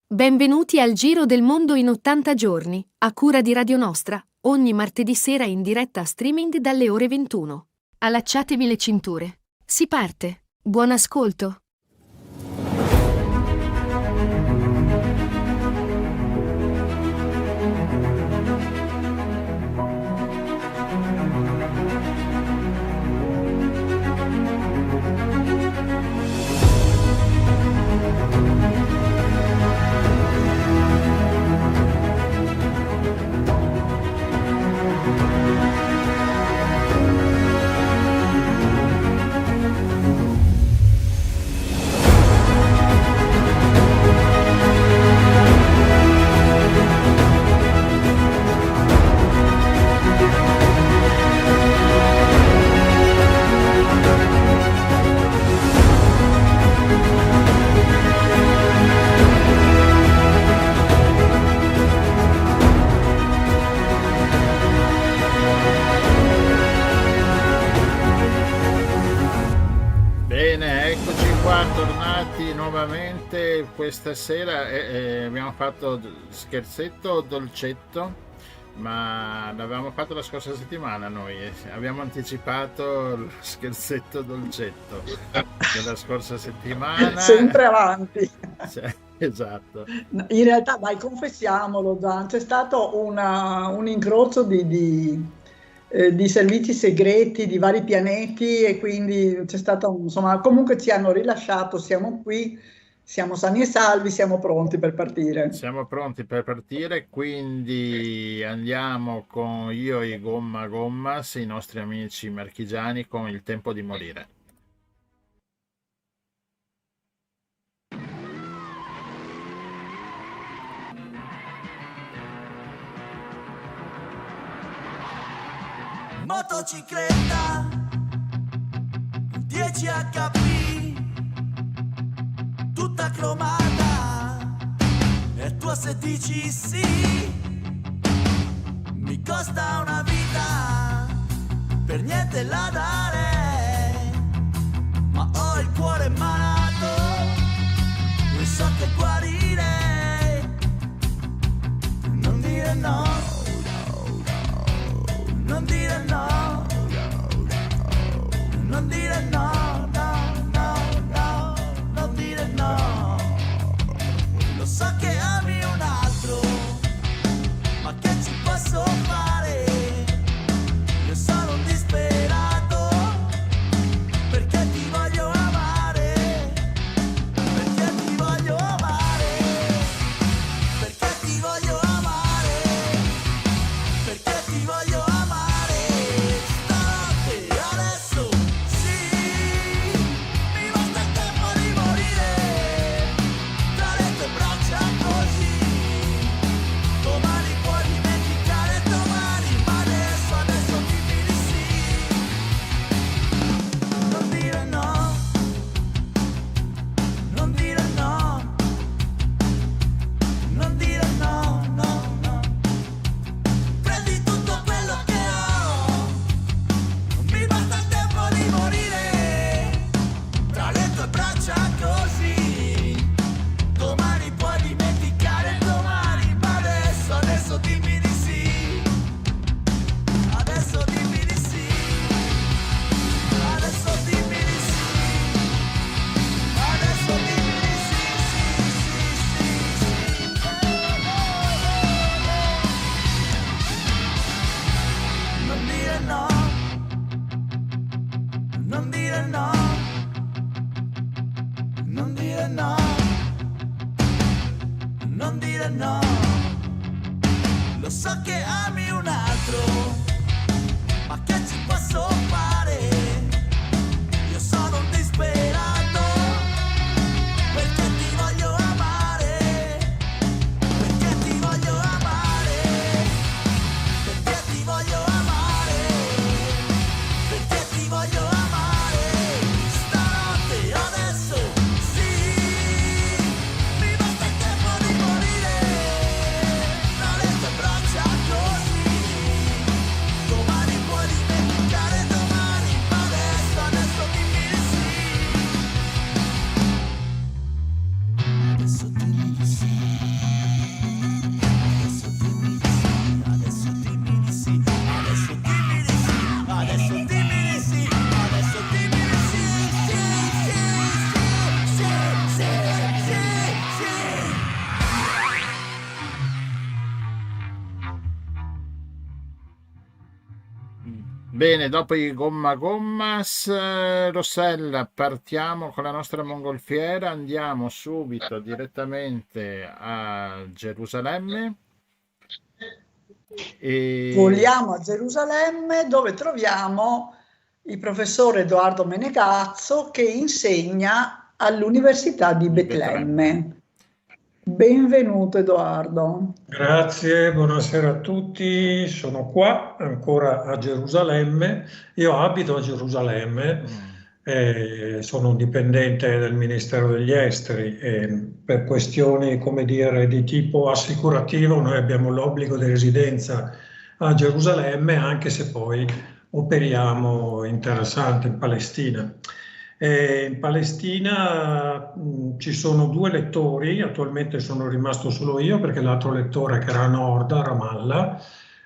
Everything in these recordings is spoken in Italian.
Benvenuti al Giro del Mondo in 80 giorni, a cura di Radio Nostra, ogni martedì sera in diretta streaming dalle ore 21. Allacciatevi le cinture. Si parte. Buon ascolto. Nuovamente questa sera abbiamo fatto scherzetto o dolcetto, ma l'avevamo fatto la scorsa settimana noi, abbiamo anticipato lo scherzetto dolcetto della scorsa settimana. Sempre avanti. Esatto. In realtà, dai, confessiamolo, Dan, c'è stato un incrocio di servizi segreti di vari pianeti e quindi c'è stato, insomma, comunque ci hanno rilasciato, siamo qui, siamo sani e salvi, siamo pronti per partire. Siamo pronti per partire, quindi andiamo con io e Gomma Gommas, i nostri amici marchigiani, con Il tempo di morire. Motocicletta 10 HP tutta cromata e tu se dici sì mi costa una vita per niente la dare, ma ho il cuore malato e so che guarire, non dire no, non dire no, non dire no, no, no, no, non dire no. Lo so che ami un altro, ma che ci posso fare? Io sono un disperato, perché ti voglio amare, perché ti voglio amare, perché ti voglio amare, perché ti voglio amare. Bene, dopo i Gomma Gommas, Rossella, partiamo con la nostra mongolfiera, andiamo subito direttamente a Gerusalemme e Voliamo a Gerusalemme dove troviamo il professore Edoardo Menegazzo che insegna all'Università di di Betlemme. Betlemme. Benvenuto Edoardo. Grazie, buonasera a tutti. Sono qua ancora a Gerusalemme. Io abito a Gerusalemme, sono un dipendente del Ministero degli Esteri e per questioni, come dire, di tipo assicurativo noi abbiamo l'obbligo di residenza a Gerusalemme, anche se poi operiamo interessante in Palestina. In Palestina ci sono 2 lettori, attualmente sono rimasto solo io perché l'altro lettore che era a nord, a Ramallah,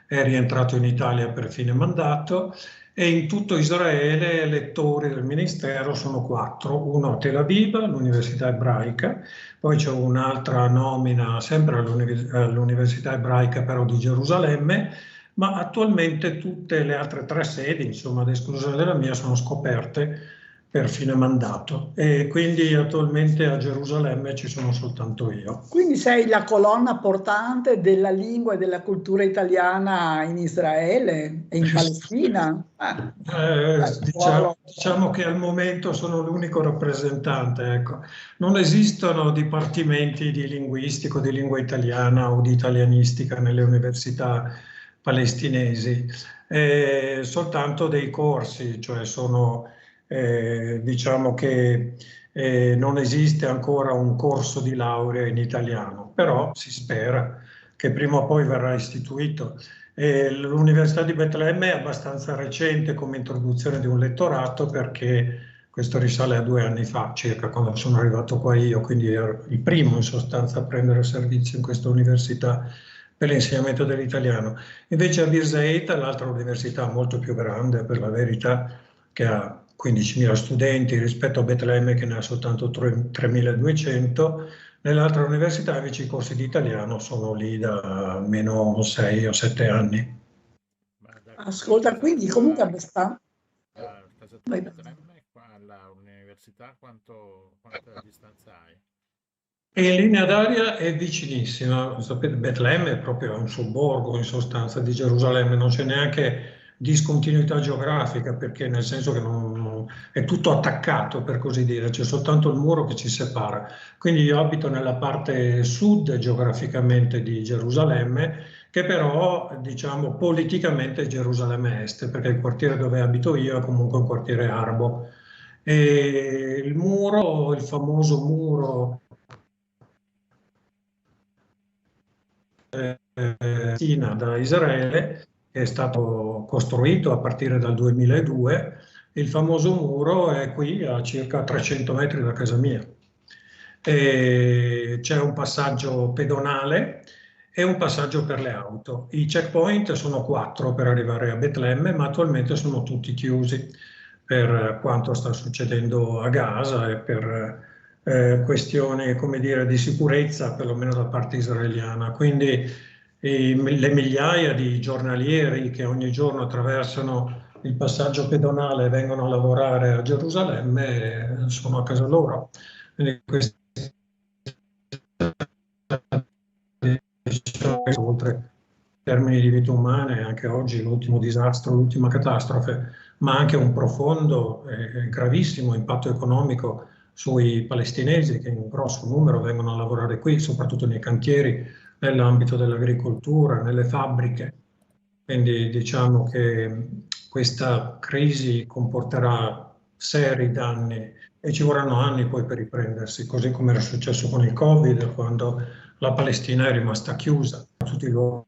è rientrato in Italia per fine mandato, e in tutto Israele lettori del Ministero sono 4, uno a Tel Aviv, all'Università Ebraica, poi c'è un'altra nomina sempre all'Università Ebraica però di Gerusalemme, ma attualmente tutte le altre 3 sedi, insomma ad esclusione della mia, sono scoperte per fine mandato e quindi attualmente a Gerusalemme ci sono soltanto io. Quindi sei la colonna portante della lingua e della cultura italiana in Israele e in Palestina? Diciamo che al momento sono l'unico rappresentante, ecco. Non esistono dipartimenti di linguistico, di lingua italiana o di italianistica nelle università palestinesi, soltanto dei corsi, cioè sono diciamo che non esiste ancora un corso di laurea in italiano, però si spera che prima o poi verrà istituito. L'Università di Betlemme è abbastanza recente come introduzione di un lettorato perché questo risale a 2 anni fa circa, quando sono arrivato qua io, quindi ero il primo in sostanza a prendere servizio in questa università per l'insegnamento dell'italiano. Invece a Birzeit, l'altra università molto più grande per la verità, che ha 15.000 studenti rispetto a Betlemme che ne ha soltanto 3.200, nell'altra università invece i corsi di italiano sono lì da almeno 6 o 7 anni. Ascolta, quindi comunque abbastanza... Casa tua di Betlemme, qua all'università, quanta distanza hai? E in linea d'aria è vicinissima, sapete, Betlemme è proprio un sobborgo in sostanza di Gerusalemme, non c'è neanche discontinuità geografica perché nel senso che è tutto attaccato per così dire, c'è soltanto il muro che ci separa. Quindi io abito nella parte sud geograficamente di Gerusalemme, che però diciamo politicamente è Gerusalemme Est, perché il quartiere dove abito io è comunque un quartiere arabo. E il muro, il famoso muro da Israele, che è stato costruito a partire dal 2002, il famoso muro è qui a circa 300 metri da casa mia. C'è un passaggio pedonale e un passaggio per le auto. I checkpoint sono 4 per arrivare a Betlemme, ma attualmente sono tutti chiusi per quanto sta succedendo a Gaza e per questioni, come dire, di sicurezza, perlomeno da parte israeliana. Quindi le migliaia di giornalieri che ogni giorno attraversano il passaggio pedonale e vengono a lavorare a Gerusalemme sono a casa loro. Quindi questi, oltre in termini di vite umane, anche oggi l'ultimo disastro, l'ultima catastrofe, ma anche un profondo e gravissimo impatto economico sui palestinesi che in grosso numero vengono a lavorare qui, soprattutto nei cantieri, nell'ambito dell'agricoltura, nelle fabbriche. Quindi diciamo che questa crisi comporterà seri danni e ci vorranno anni poi per riprendersi, così come era successo con il Covid, quando la Palestina è rimasta chiusa, tutti i luoghi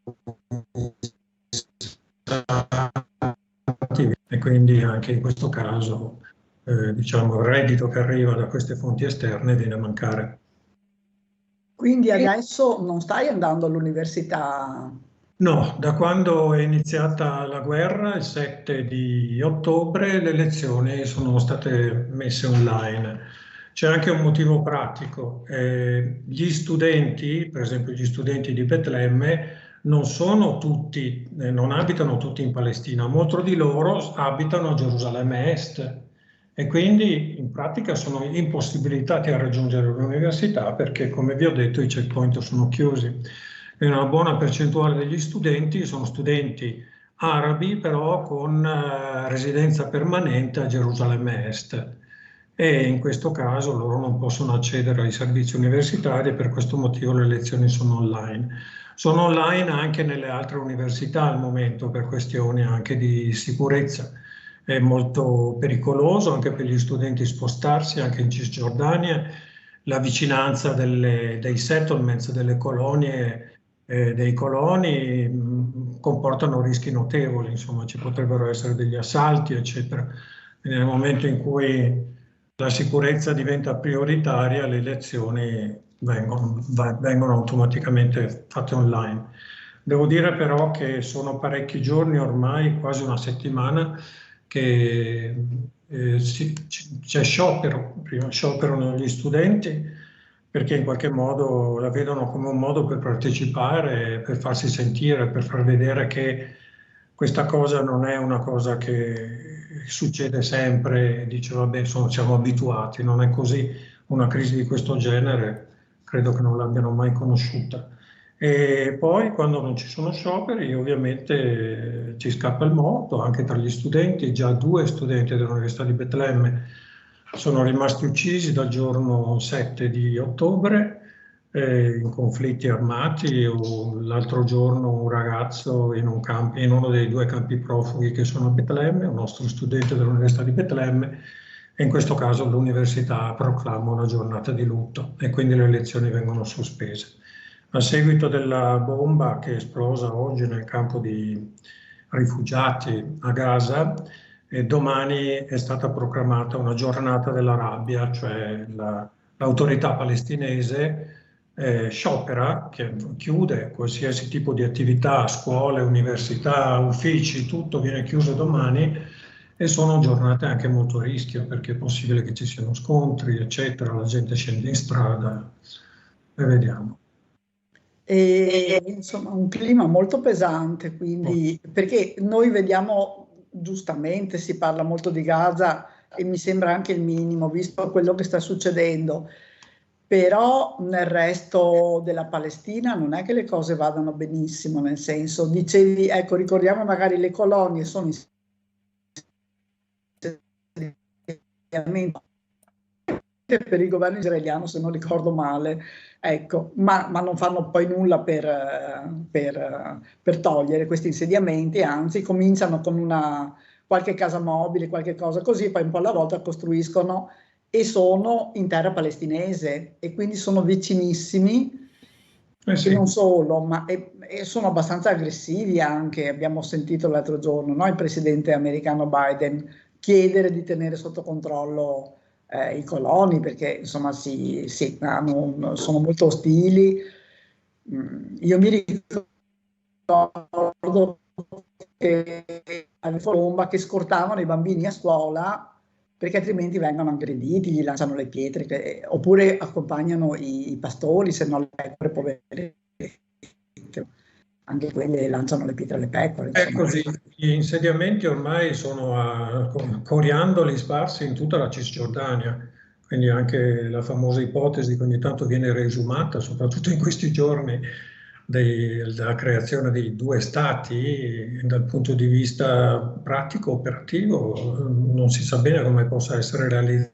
e quindi anche in questo caso diciamo, il reddito che arriva da queste fonti esterne viene a mancare. Quindi adesso non stai andando all'università? No, da quando è iniziata la guerra, il 7 di ottobre, le lezioni sono state messe online. C'è anche un motivo pratico. Gli studenti, per esempio gli studenti di Betlemme, non sono tutti, non abitano tutti in Palestina, molti di loro abitano a Gerusalemme Est e quindi in pratica sono impossibilitati a raggiungere l'università perché, come vi ho detto, i checkpoint sono chiusi. E una buona percentuale degli studenti sono studenti arabi, però con residenza permanente a Gerusalemme Est. E in questo caso loro non possono accedere ai servizi universitari e per questo motivo le lezioni sono online. Sono online anche nelle altre università al momento per questioni anche di sicurezza. È molto pericoloso anche per gli studenti spostarsi, anche in Cisgiordania. La vicinanza dei settlements, delle colonie, dei coloni comportano rischi notevoli, insomma ci potrebbero essere degli assalti, eccetera. E nel momento in cui la sicurezza diventa prioritaria, le lezioni vengono automaticamente fatte online. Devo dire però che sono parecchi giorni, ormai quasi una settimana, che c'è sciopero, prima scioperano gli studenti perché in qualche modo la vedono come un modo per partecipare, per farsi sentire, per far vedere che questa cosa non è una cosa che succede sempre, dice vabbè siamo abituati, non è così, una crisi di questo genere credo che non l'abbiano mai conosciuta. E poi quando non ci sono scioperi ovviamente ci scappa il morto anche tra gli studenti, già 2 studenti dell'Università di Betlemme sono rimasti uccisi dal giorno 7 di ottobre in conflitti armati, o l'altro giorno un ragazzo in uno dei 2 campi profughi che sono a Betlemme, un nostro studente dell'Università di Betlemme, e in questo caso l'università proclama una giornata di lutto e quindi le lezioni vengono sospese. A seguito della bomba che è esplosa oggi nel campo di rifugiati a Gaza, domani è stata proclamata una giornata della rabbia, cioè l'autorità palestinese sciopera, che chiude qualsiasi tipo di attività, scuole, università, uffici, tutto viene chiuso domani e sono giornate anche molto a rischio perché è possibile che ci siano scontri, eccetera, la gente scende in strada e vediamo. E insomma un clima molto pesante, quindi perché noi vediamo giustamente, si parla molto di Gaza e mi sembra anche il minimo visto quello che sta succedendo, però nel resto della Palestina non è che le cose vadano benissimo, nel senso, dicevi, ecco, ricordiamo magari le colonie sono insediamenti per il governo israeliano, se non ricordo male, ecco, ma non fanno poi nulla per togliere questi insediamenti, anzi cominciano con qualche casa mobile, qualche cosa così, poi un po' alla volta costruiscono e sono in terra palestinese e quindi sono vicinissimi, Sì. e non solo, ma sono abbastanza aggressivi anche. Abbiamo sentito l'altro giorno, no, il presidente americano Biden chiedere di tenere sotto controllo i coloni perché insomma sono molto ostili. Io mi ricordo che alle bomba che scortavano i bambini a scuola perché altrimenti vengono aggrediti, gli lanciano le pietre, oppure accompagnano i pastori, se no le pecore povere, anche quelle lanciano le pietre alle pecore. È così, gli insediamenti ormai sono coriandoli sparsi in tutta la Cisgiordania, quindi anche la famosa ipotesi che ogni tanto viene riesumata, soprattutto in questi giorni, della creazione di 2 stati, dal punto di vista pratico, operativo, non si sa bene come possa essere realizzato,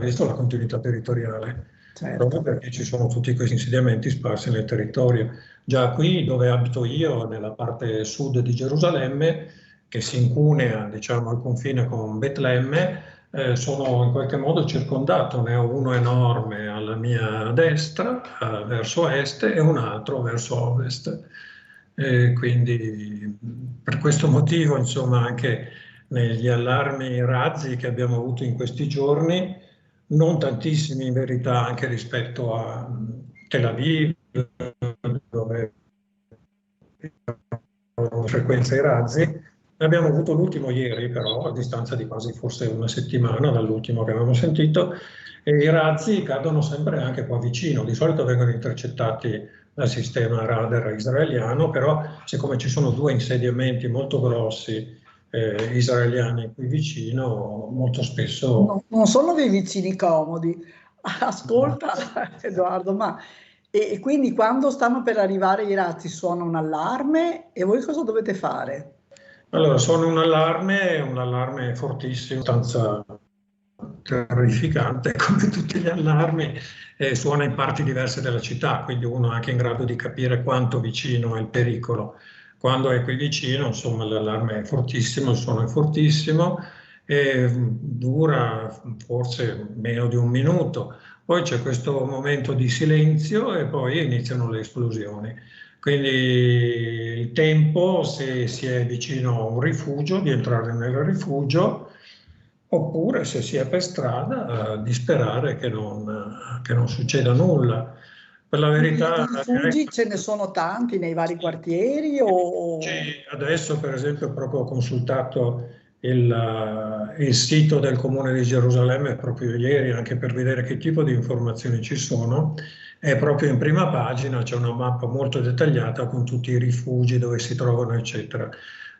visto la continuità territoriale. Certo. Proprio perché ci sono tutti questi insediamenti sparsi nel territorio. Già qui dove abito io, nella parte sud di Gerusalemme, che si incunea, diciamo, al confine con Betlemme, sono in qualche modo circondato, ne ho uno enorme alla mia destra, verso est, e un altro verso ovest. Quindi per questo motivo, insomma, anche negli allarmi razzi che abbiamo avuto in questi giorni, non tantissimi in verità anche rispetto a Tel Aviv, dove frequenza i razzi, Abbiamo avuto l'ultimo ieri, però, a distanza di quasi forse una settimana dall'ultimo che avevamo sentito, e i razzi cadono sempre anche qua vicino. Di solito vengono intercettati dal sistema radar israeliano, però siccome ci sono due insediamenti molto grossi israeliani qui vicino, molto spesso... Non sono dei vicini comodi. Ascolta, Edoardo, e quindi quando stanno per arrivare i razzi suona un allarme e voi cosa dovete fare? Allora, suona un allarme fortissimo, abbastanza terrificante, come tutti gli allarmi, suona in parti diverse della città, quindi uno è anche in grado di capire quanto vicino è il pericolo. Quando è qui vicino, insomma, l'allarme è fortissimo, il suono è fortissimo e dura forse meno di un minuto. Poi c'è questo momento di silenzio e poi iniziano le esplosioni. Quindi il tempo, se si è vicino a un rifugio, di entrare nel rifugio, oppure se si è per strada, di sperare che non succeda nulla. Per la verità, I rifugi ce ne sono tanti nei vari quartieri o... adesso per esempio ho proprio consultato il sito del Comune di Gerusalemme proprio ieri, anche per vedere che tipo di informazioni ci sono. E proprio in prima pagina c'è una mappa molto dettagliata con tutti i rifugi dove si trovano, eccetera.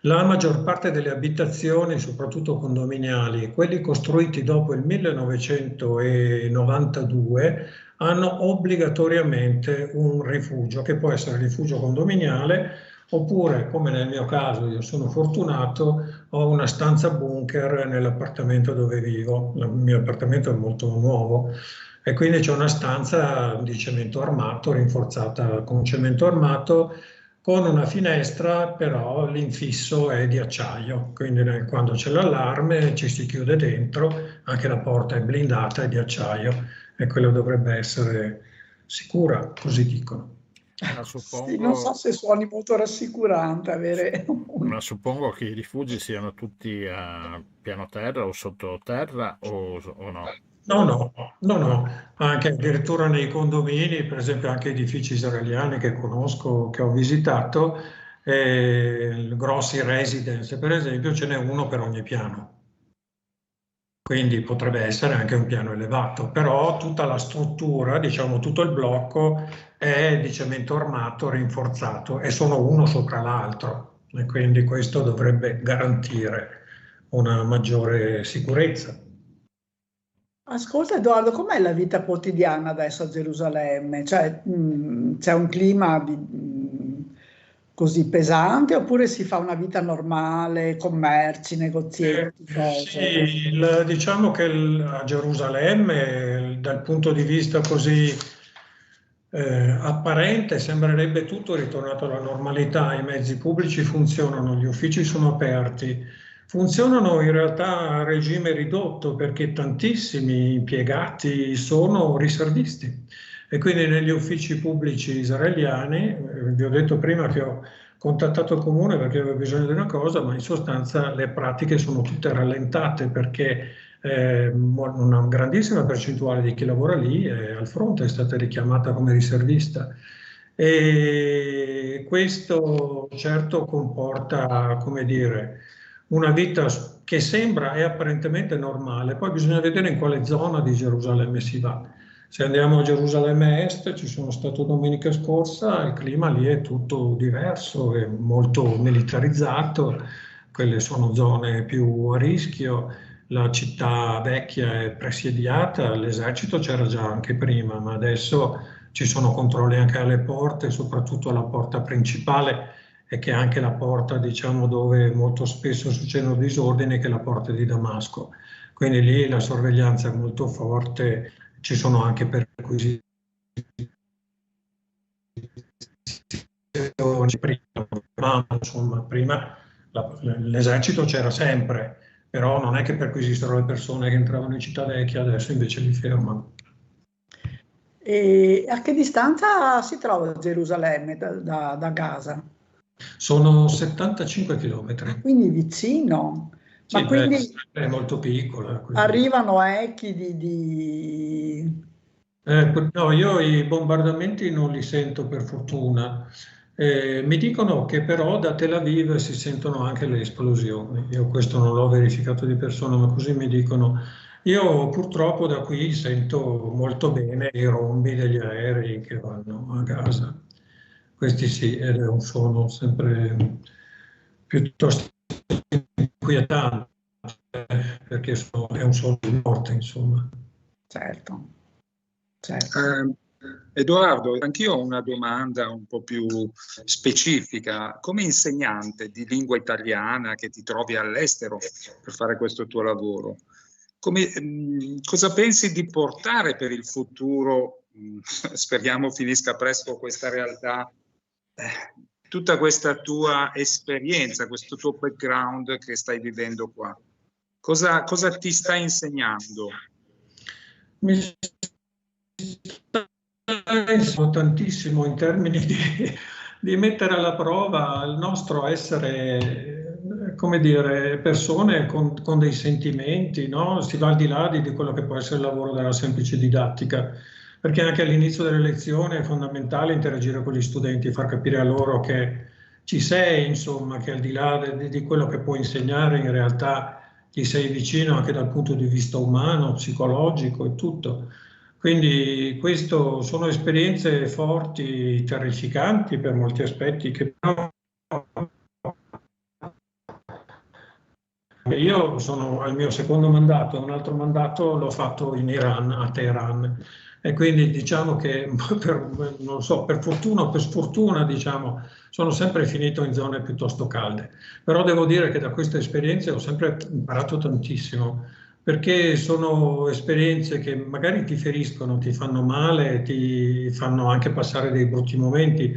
La maggior parte delle abitazioni, soprattutto condominiali, quelli costruiti dopo il 1992, hanno obbligatoriamente un rifugio, che può essere rifugio condominiale, oppure, come nel mio caso, io sono fortunato, ho una stanza bunker nell'appartamento dove vivo. Il mio appartamento è molto nuovo e quindi c'è una stanza di cemento armato, rinforzata con cemento armato, con una finestra, però l'infisso è di acciaio, quindi quando c'è l'allarme ci si chiude dentro, anche la porta è blindata, è di acciaio e quello dovrebbe essere sicura, così dicono. Ma suppongo, Sì, non so se suoni molto rassicurante avere ma suppongo che i rifugi siano tutti a piano terra o sottoterra o no? No, anche addirittura nei condomini, per esempio anche edifici israeliani che conosco, che ho visitato, grossi residence, per esempio, ce n'è uno per ogni piano. Quindi potrebbe essere anche un piano elevato, però tutta la struttura, diciamo tutto il blocco è di cemento armato rinforzato e sono uno sopra l'altro e quindi questo dovrebbe garantire una maggiore sicurezza. Ascolta Edoardo, com'è la vita quotidiana adesso a Gerusalemme? Cioè, c'è un clima così pesante oppure si fa una vita normale, commerci, negozietti, cose? Sì, diciamo che a Gerusalemme, dal punto di vista così apparente, sembrerebbe tutto ritornato alla normalità, i mezzi pubblici funzionano, gli uffici sono aperti, funzionano in realtà a regime ridotto perché tantissimi impiegati sono riservisti e quindi negli uffici pubblici israeliani, vi ho detto prima che ho contattato il comune perché avevo bisogno di una cosa, ma in sostanza le pratiche sono tutte rallentate perché una grandissima percentuale di chi lavora lì al fronte è stata richiamata come riservista e questo certo comporta, come dire, una vita che sembra e apparentemente normale, poi bisogna vedere in quale zona di Gerusalemme si va. Se andiamo a Gerusalemme Est, ci sono stato domenica scorsa, il clima lì è tutto diverso, è molto militarizzato, quelle sono zone più a rischio, la città vecchia è presidiata, l'esercito c'era già anche prima, ma adesso ci sono controlli anche alle porte, soprattutto alla porta principale, e che è anche la porta, diciamo, dove molto spesso succedono disordini, che è la porta di Damasco. Quindi lì la sorveglianza è molto forte, ci sono anche perquisizioni prima, insomma, prima l'esercito c'era sempre, però non è che perquisissero le persone che entravano in città vecchia, adesso invece li fermano. E a che distanza si trova Gerusalemme da Gaza? Sono 75 chilometri. Quindi vicino. Sì, Ma quindi è molto piccola. arrivano echi di... No, io i bombardamenti non li sento per fortuna. Mi dicono che però da Tel Aviv si sentono anche le esplosioni. Io questo non l'ho verificato di persona, ma così mi dicono. Io purtroppo da qui sento molto bene i rombi degli aerei che vanno a Gaza. Questi sì, ed è un suono sempre piuttosto inquietante, perché è un suono di morte, insomma. Certo, certo. Edoardo, anch'io ho una domanda un po' più specifica. Come insegnante di lingua italiana che ti trovi all'estero per fare questo tuo lavoro, cosa pensi di portare per il futuro, speriamo finisca presto questa realtà, tutta questa tua esperienza, questo tuo background che stai vivendo qua? Cosa ti sta insegnando? Mi sta tantissimo in termini di mettere alla prova il nostro essere, come dire, persone con dei sentimenti, no? Si va al di là di quello che può essere il lavoro della semplice didattica, perché anche all'inizio delle lezioni è fondamentale interagire con gli studenti, far capire a loro che ci sei, insomma, che al di là di quello che puoi insegnare in realtà ti sei vicino anche dal punto di vista umano, psicologico e tutto. Quindi questo sono esperienze forti, terrificanti per molti aspetti, che però io sono al mio secondo mandato, un altro mandato l'ho fatto in Iran, a Teheran, e quindi diciamo che non so, per fortuna o per sfortuna, diciamo, sono sempre finito in zone piuttosto calde. Però devo dire che da queste esperienze ho sempre imparato tantissimo, perché sono esperienze che magari ti feriscono, ti fanno male, ti fanno anche passare dei brutti momenti,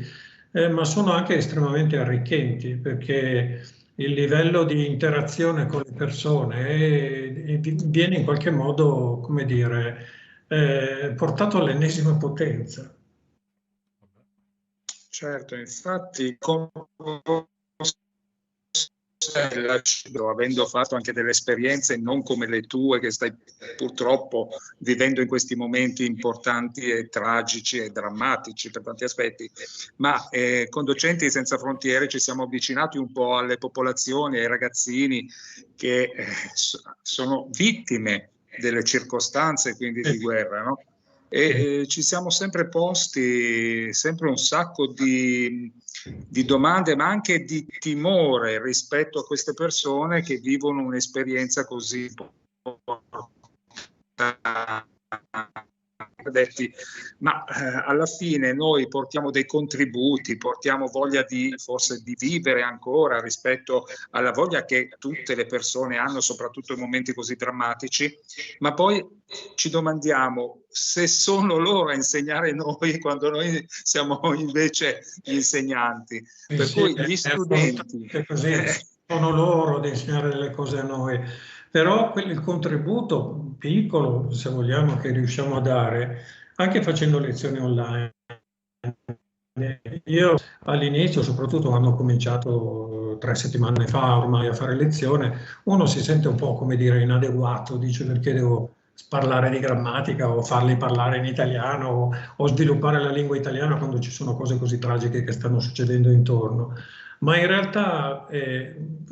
ma sono anche estremamente arricchenti, perché il livello di interazione con le persone viene in qualche modo, come dire, portato all'ennesima potenza. Certo, infatti, avendo fatto anche delle esperienze non come le tue che stai purtroppo vivendo in questi momenti importanti e tragici e drammatici per tanti aspetti, ma con Docenti Senza Frontiere ci siamo avvicinati un po' alle popolazioni, ai ragazzini che sono vittime delle circostanze quindi di guerra, no? E ci siamo sempre posti sempre un sacco di domande, ma anche di timore rispetto a queste persone che vivono un'esperienza così detti, ma alla fine noi portiamo dei contributi, portiamo voglia forse di vivere ancora rispetto alla voglia che tutte le persone hanno, soprattutto in momenti così drammatici, ma poi ci domandiamo se sono loro a insegnare noi quando noi siamo invece gli insegnanti. Per cui gli studenti sono loro ad insegnare delle cose a noi. Però il contributo piccolo, se vogliamo, che riusciamo a dare, anche facendo lezioni online. Io all'inizio, soprattutto quando ho cominciato 3 settimane fa ormai a fare lezione, uno si sente un po', come dire, inadeguato, dice perché devo parlare di grammatica o farli parlare in italiano o sviluppare la lingua italiana quando ci sono cose così tragiche che stanno succedendo intorno. Ma in realtà,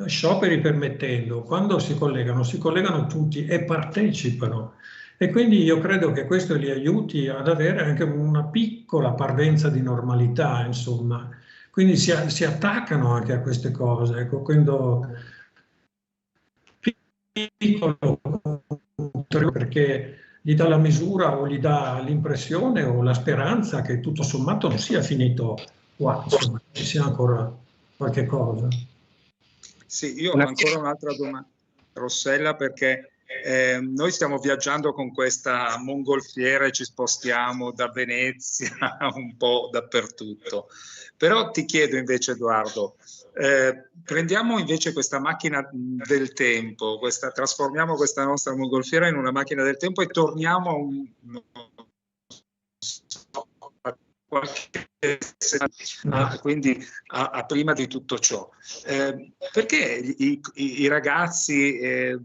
scioperi permettendo, quando si collegano tutti e partecipano. E quindi io credo che questo li aiuti ad avere anche una piccola parvenza di normalità, insomma. Quindi si attaccano anche a queste cose. Ecco, quando piccolo, perché gli dà la misura o gli dà l'impressione o la speranza che tutto sommato non sia finito qua, insomma, ci sia ancora qualche cosa. Sì, io ho ancora un'altra domanda, Rossella, perché noi stiamo viaggiando con questa mongolfiera e ci spostiamo da Venezia un po' dappertutto. Però ti chiedo invece, Edoardo, prendiamo invece questa macchina del tempo, trasformiamo questa nostra mongolfiera in una macchina del tempo e torniamo a qualche quindi prima di tutto ciò, perché i ragazzi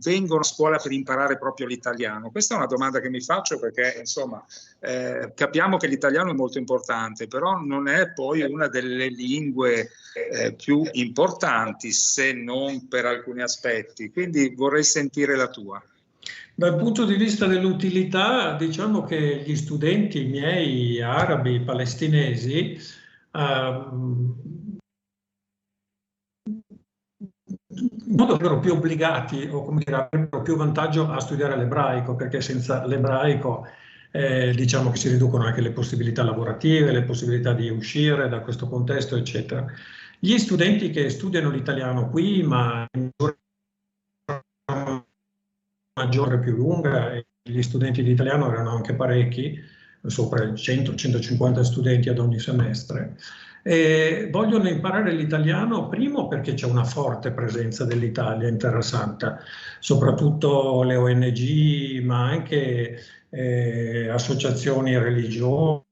vengono a scuola per imparare proprio l'italiano? Questa è una domanda che mi faccio, perché insomma capiamo che l'italiano è molto importante, però non è poi una delle lingue più importanti, se non per alcuni aspetti, quindi vorrei sentire la tua. Dal punto di vista dell'utilità, diciamo che gli studenti miei arabi, palestinesi, in modo erano più obbligati, o come dire, avrebbero più vantaggio a studiare l'ebraico, perché senza l'ebraico diciamo che si riducono anche le possibilità lavorative, le possibilità di uscire da questo contesto, eccetera. Gli studenti che studiano l'italiano qui, ma in maggiore più lunga, e gli studenti di italiano erano anche parecchi, sopra i 100-150 studenti ad ogni semestre, e vogliono imparare l'italiano primo perché c'è una forte presenza dell'Italia in Terra Santa, soprattutto le ONG, ma anche associazioni religiose,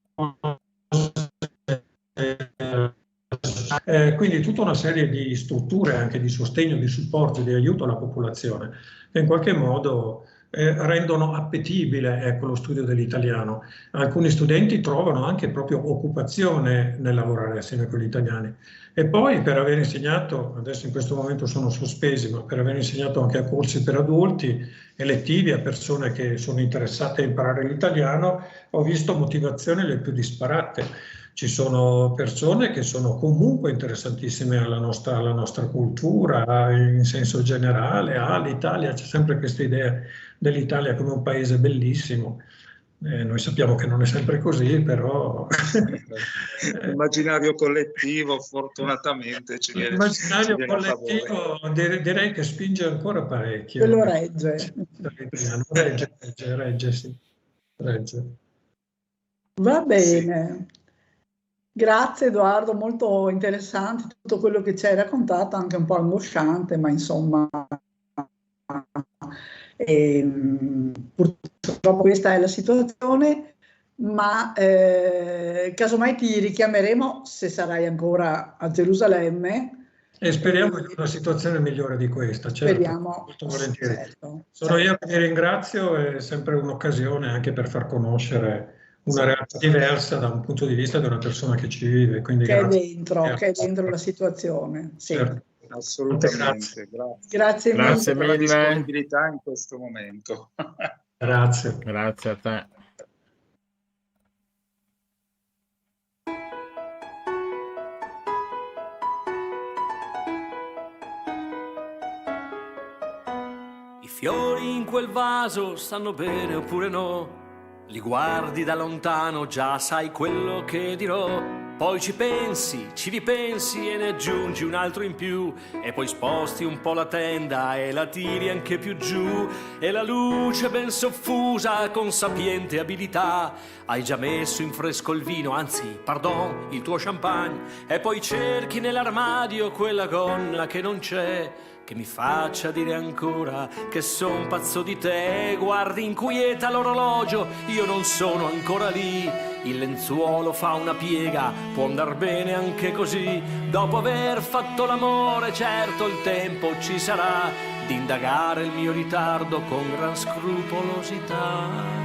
quindi tutta una serie di strutture anche di sostegno, di supporto, di aiuto alla popolazione, che in qualche modo rendono appetibile lo studio dell'italiano. Alcuni studenti trovano anche proprio occupazione nel lavorare assieme con gli italiani. E poi per aver insegnato, adesso in questo momento sono sospesi, ma per aver insegnato anche a corsi per adulti, elettivi, a persone che sono interessate a imparare l'italiano, ho visto motivazioni le più disparate. Ci sono persone che sono comunque interessantissime alla nostra cultura, in senso generale, all'Italia, c'è sempre questa idea dell'Italia come un paese bellissimo. Noi sappiamo che non è sempre così, però... L'immaginario collettivo, fortunatamente, ci viene. L'immaginario collettivo direi che spinge ancora parecchio. Quello regge. Regge, sì. Regge. Va bene. Sì. Grazie Edoardo, molto interessante tutto quello che ci hai raccontato, anche un po' angosciante, ma insomma purtroppo questa è la situazione, ma casomai ti richiameremo se sarai ancora a Gerusalemme. E speriamo in una situazione migliore di questa, certo. Speriamo, molto volentieri. Certo, Sono io che vi ringrazio, è sempre un'occasione anche per far conoscere una realtà diversa da un punto di vista di una persona che ci vive. Quindi che è dentro la situazione. Sì. Certo. Assolutamente. Grazie mille per la disponibilità in questo momento. Grazie. Grazie a te. I fiori in quel vaso stanno bene oppure no? Li guardi da lontano, già sai quello che dirò. Poi ci pensi, ci ripensi e ne aggiungi un altro in più. E poi sposti un po' la tenda e la tiri anche più giù. E la luce ben soffusa con sapiente abilità. Hai già messo in fresco il vino, anzi, pardon, il tuo champagne. E poi cerchi nell'armadio quella gonna che non c'è, che mi faccia dire ancora che son pazzo di te. Guardi inquieta l'orologio, io non sono ancora lì. Il lenzuolo fa una piega, può andar bene anche così. Dopo aver fatto l'amore, certo il tempo ci sarà di indagare il mio ritardo con gran scrupolosità.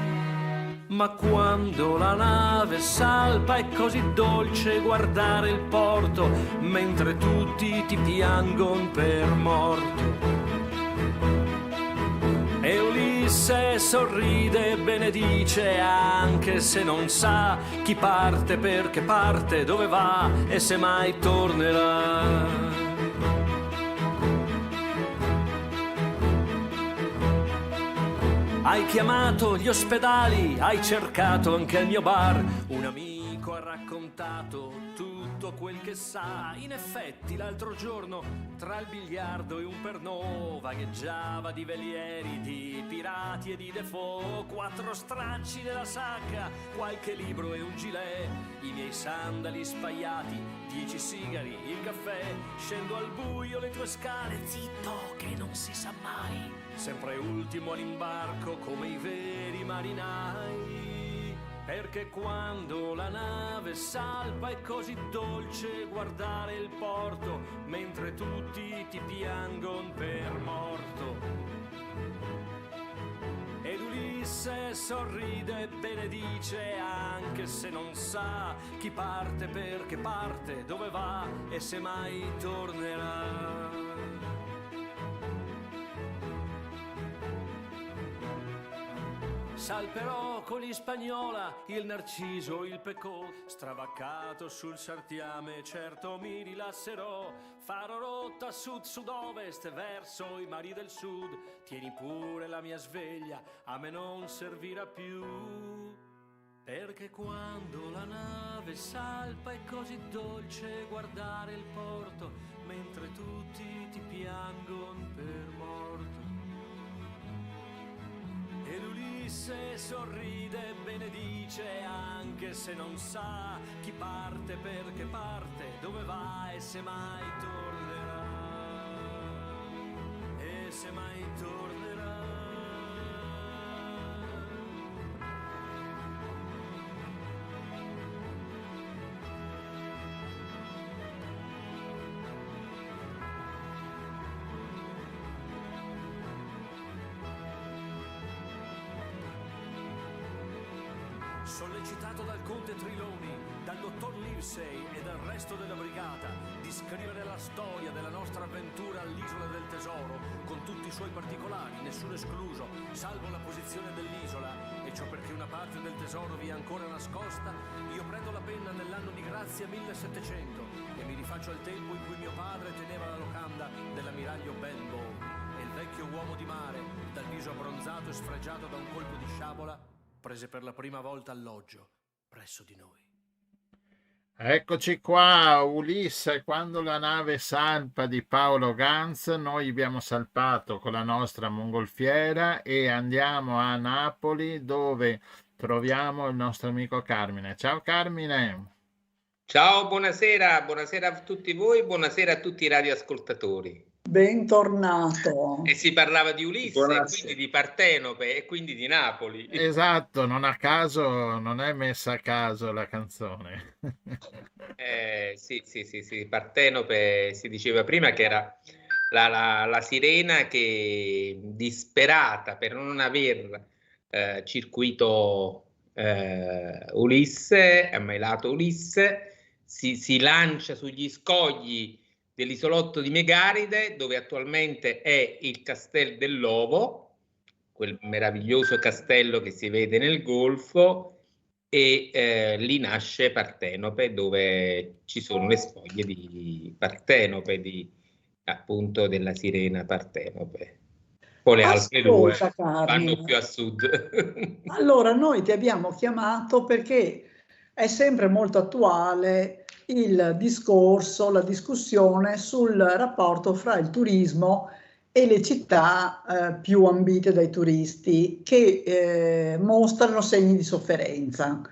Ma quando la nave salpa è così dolce guardare il porto, mentre tutti ti piangon per morto. E Ulisse sorride e benedice, anche se non sa chi parte, perché parte, dove va e se mai tornerà. Hai chiamato gli ospedali, hai cercato anche il mio bar. Un amico ha raccontato tutto quel che sa. In effetti l'altro giorno tra il biliardo e un Pernod vagheggiava di velieri, di pirati e di Defoe. 4 stracci nella sacca, qualche libro e un gilet, i miei sandali spaiati, 10 sigari, il caffè. Scendo al buio le tue scale, zitto che non si sa mai, sempre ultimo all'imbarco come i veri marinai. perché quando la nave salpa è così dolce guardare il porto, mentre tutti ti piangon per morto. Ed Ulisse sorride e benedice, anche se non sa chi parte, perché parte, dove va e se mai tornerà. Salperò con gli Spagnola, il Narciso, il Pecò, stravaccato sul Sartiame, certo mi rilasserò. Farò rotta sud-sud-ovest verso i mari del sud, tieni pure la mia sveglia, a me non servirà più. Perché quando la nave salpa è così dolce guardare il porto, mentre tutti ti piangon per morto. Ed Ulisse sorride e benedice, anche se non sa chi parte, perché parte, dove va e se mai tornerà. E se mai tornerà. Sollecitato dal conte Triloni, dal dottor Livesey e dal resto della brigata di scrivere la storia della nostra avventura all'isola del tesoro, con tutti i suoi particolari, nessuno escluso, salvo la posizione dell'isola, e ciò perché una parte del tesoro vi è ancora nascosta, io prendo la penna nell'anno di grazia 1700 e mi rifaccio al tempo in cui mio padre teneva la locanda dell'ammiraglio Benbow, e il vecchio uomo di mare, dal viso abbronzato e sfregiato da un colpo di sciabola, prese per la prima volta alloggio presso di noi. Eccoci qua, Ulisse, quando la nave salpa di Paolo Ganz, noi abbiamo salpato con la nostra mongolfiera e andiamo a Napoli dove troviamo il nostro amico Carmine. Ciao Carmine! Ciao, buonasera, buonasera a tutti voi, buonasera a tutti i radioascoltatori. Bentornato. E si parlava di Ulisse, Buonasera. quindi di Partenope e quindi di Napoli. Esatto, non a caso, non è messa a caso la canzone. Sì, Partenope si diceva prima che era la sirena che, disperata per non aver circuito Ulisse, ammailato Ulisse, si lancia sugli scogli dell'isolotto di Megaride, dove attualmente è il Castel dell'Ovo, quel meraviglioso castello che si vede nel Golfo, e lì nasce Partenope, dove ci sono le spoglie di Partenope, appunto della sirena Partenope. Poi le altre due Ascolta, vanno Carmine. più a sud. Allora, noi ti abbiamo chiamato perché è sempre molto attuale il discorso, la discussione sul rapporto fra il turismo e le città più ambite dai turisti, che mostrano segni di sofferenza.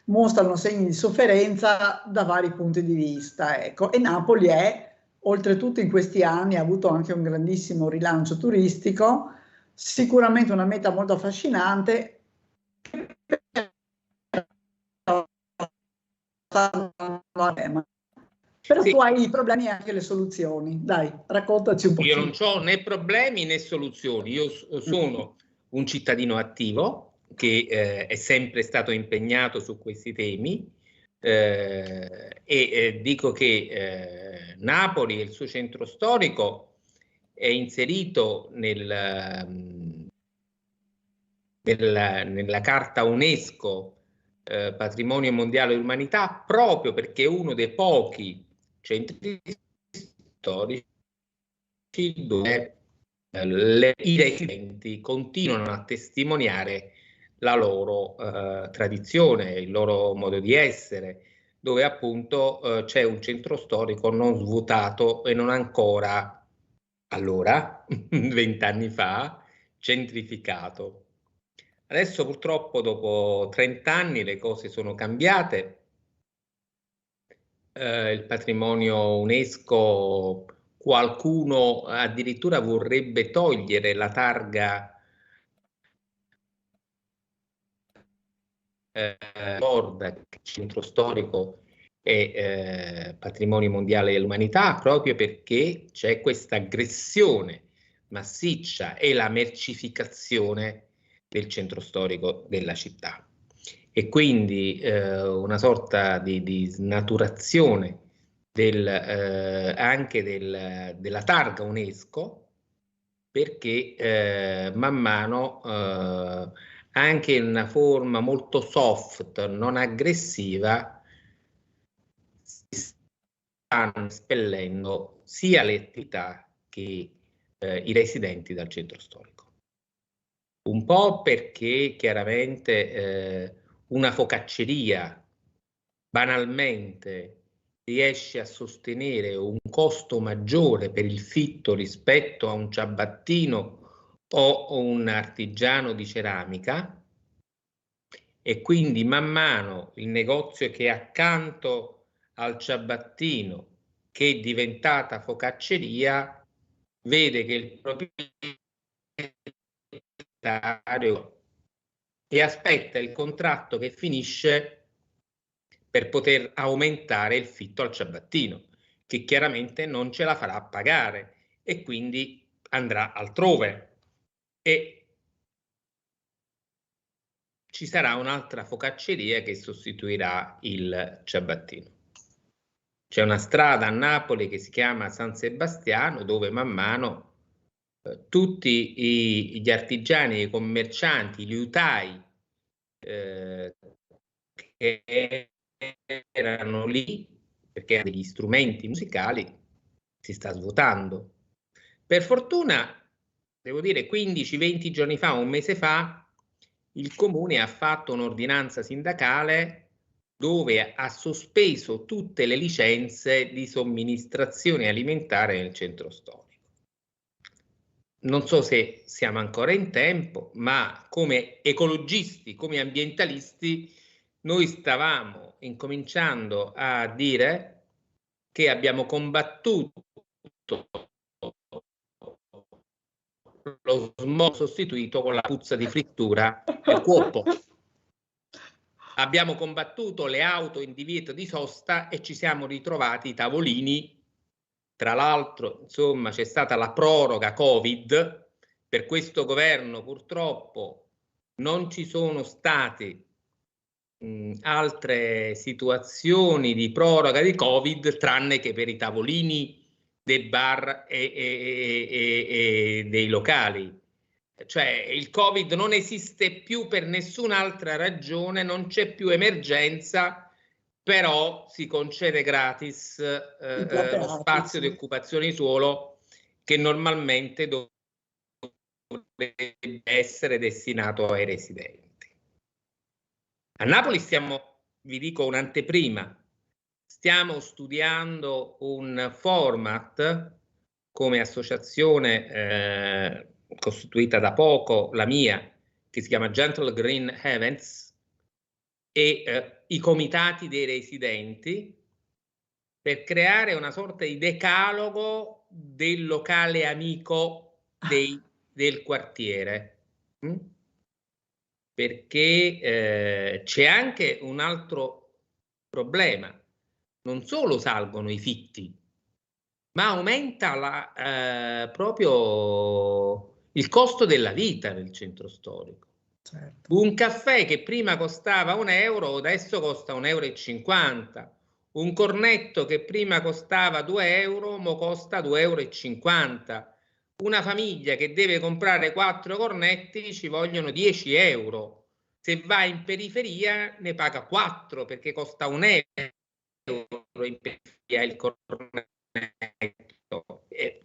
Mostrano segni di sofferenza da vari punti di vista. Ecco. E Napoli è, oltretutto in questi anni, ha avuto anche un grandissimo rilancio turistico, sicuramente una meta molto affascinante. Però Sì. tu hai i problemi e anche le soluzioni. Dai, raccontaci un po'. Io non ho né problemi né soluzioni, io sono un cittadino attivo che è sempre stato impegnato su questi temi e dico che Napoli e il suo centro storico è inserito nella carta UNESCO Patrimonio Mondiale dell'Umanità, proprio perché è uno dei pochi centri storici dove i residenti continuano a testimoniare la loro tradizione, il loro modo di essere, dove appunto c'è un centro storico non svuotato e non ancora, allora, 20 anni fa, gentrificato. Adesso purtroppo dopo 30 anni le cose sono cambiate. Il patrimonio UNESCO, qualcuno addirittura vorrebbe togliere la targa ricorda che il centro storico è patrimonio mondiale dell'umanità proprio perché c'è questa aggressione massiccia e la mercificazione del centro storico della città. E quindi una sorta di snaturazione anche della targa UNESCO, perché man mano anche in una forma molto soft, non aggressiva, si stanno espellendo sia le attività che i residenti dal centro storico. Un po' perché chiaramente una focacceria banalmente riesce a sostenere un costo maggiore per il fitto rispetto a un ciabattino o un artigiano di ceramica, e quindi man mano il negozio che è accanto al ciabattino, che è diventata focacceria, vede che il proprietario e aspetta il contratto che finisce per poter aumentare il fitto al ciabattino, che chiaramente non ce la farà pagare e quindi andrà altrove e ci sarà un'altra focacceria che sostituirà il ciabattino. C'è una strada a Napoli che si chiama San Sebastiano, dove man mano tutti gli artigiani, i commercianti, gli liutai che erano lì perché erano degli strumenti musicali, si sta svuotando. Per fortuna, devo dire, 15-20 giorni fa, un mese fa, il comune ha fatto un'ordinanza sindacale dove ha sospeso tutte le licenze di somministrazione alimentare nel centro storico. Non so se siamo ancora in tempo, ma come ecologisti, come ambientalisti, noi stavamo incominciando a dire che abbiamo combattuto lo smog sostituito con la puzza di frittura del cuopo. Abbiamo combattuto le auto in divieto di sosta e ci siamo ritrovati i tavolini. Tra l'altro, insomma, c'è stata la proroga Covid. Per questo governo purtroppo non ci sono state altre situazioni di proroga di Covid, tranne che per i tavolini dei bar e dei locali. Cioè il Covid non esiste più per nessun'altra ragione, non c'è più emergenza, però si concede gratis lo spazio di occupazione di suolo che normalmente dovrebbe essere destinato ai residenti. A Napoli vi dico un'anteprima, stiamo studiando un format come associazione costituita da poco, la mia, che si chiama Gentle Green Events, e i comitati dei residenti, per creare una sorta di decalogo del locale amico del quartiere. Perché c'è anche un altro problema. Non solo salgono i fitti, ma aumenta proprio il costo della vita nel centro storico. Certo. Un caffè che prima costava €1 adesso costa €1,50. Un cornetto che prima costava €2 mo costa €2,50. Una famiglia che deve comprare 4 cornetti ci vogliono €10. Se va in periferia ne paga 4 perché costa €1 in periferia il cornetto.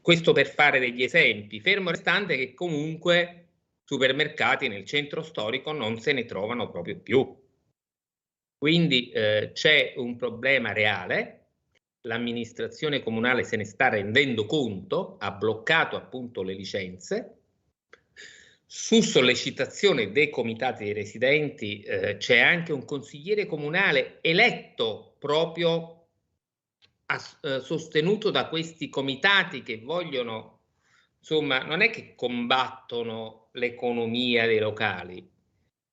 Questo per fare degli esempi, fermo restante che comunque supermercati nel centro storico non se ne trovano proprio più. Quindi c'è un problema reale. L'amministrazione comunale se ne sta rendendo conto, ha bloccato appunto le licenze. Su sollecitazione dei comitati dei residenti c'è anche un consigliere comunale eletto proprio sostenuto da questi comitati che vogliono, insomma, non è che combattono l'economia dei locali,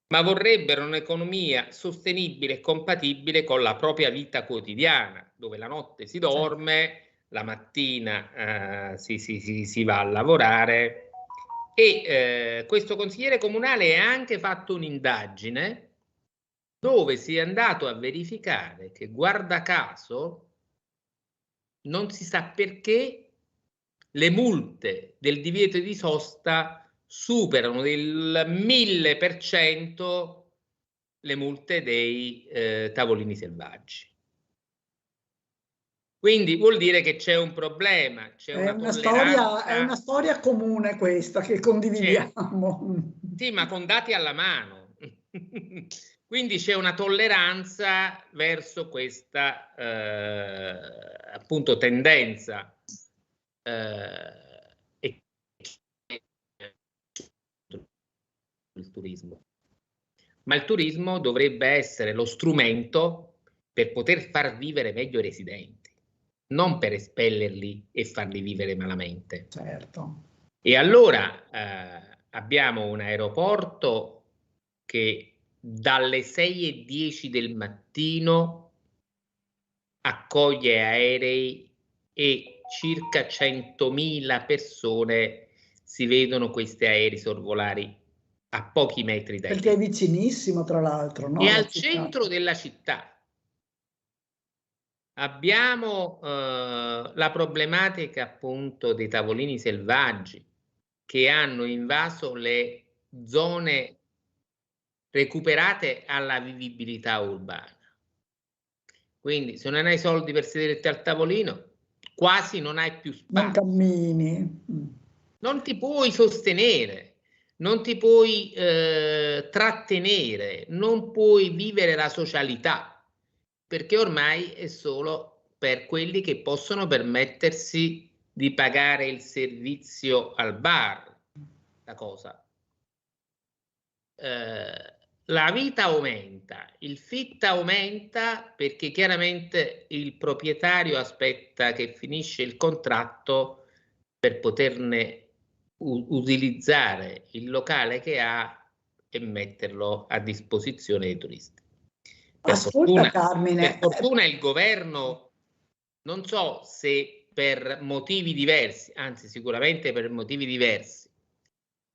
ma vorrebbero un'economia sostenibile e compatibile con la propria vita quotidiana, dove la notte si dorme, la mattina si va a lavorare. E questo consigliere comunale ha anche fatto un'indagine dove si è andato a verificare che, guarda caso, non si sa perché, le multe del divieto di sosta superano del 1000% le multe dei tavolini selvaggi. Quindi vuol dire che c'è un problema, c'è È una è una storia comune questa che condividiamo. Sì, ma con dati alla mano. Quindi c'è una tolleranza verso questa appunto tendenza il turismo. Ma il turismo dovrebbe essere lo strumento per poter far vivere meglio i residenti, non per espellerli e farli vivere malamente. Certo. E allora abbiamo un aeroporto che dalle 6:10 del mattino accoglie aerei e circa 100.000 persone si vedono questi aerei sorvolare a pochi metri dai Perché è vicinissimo, tra l'altro, no? e al centro della città. Abbiamo la problematica appunto dei tavolini selvaggi che hanno invaso le zone recuperate alla vivibilità urbana. Quindi se non hai soldi per sederti al tavolino, quasi non hai più spazio. Non cammini. Non ti puoi sostenere, non ti puoi trattenere, non puoi vivere la socialità, perché ormai è solo per quelli che possono permettersi di pagare il servizio al bar, la cosa. La vita aumenta, il FIT aumenta perché chiaramente il proprietario aspetta che finisce il contratto per poterne utilizzare il locale che ha e metterlo a disposizione dei turisti. Per fortuna il governo, non so se per motivi diversi, anzi sicuramente per motivi diversi,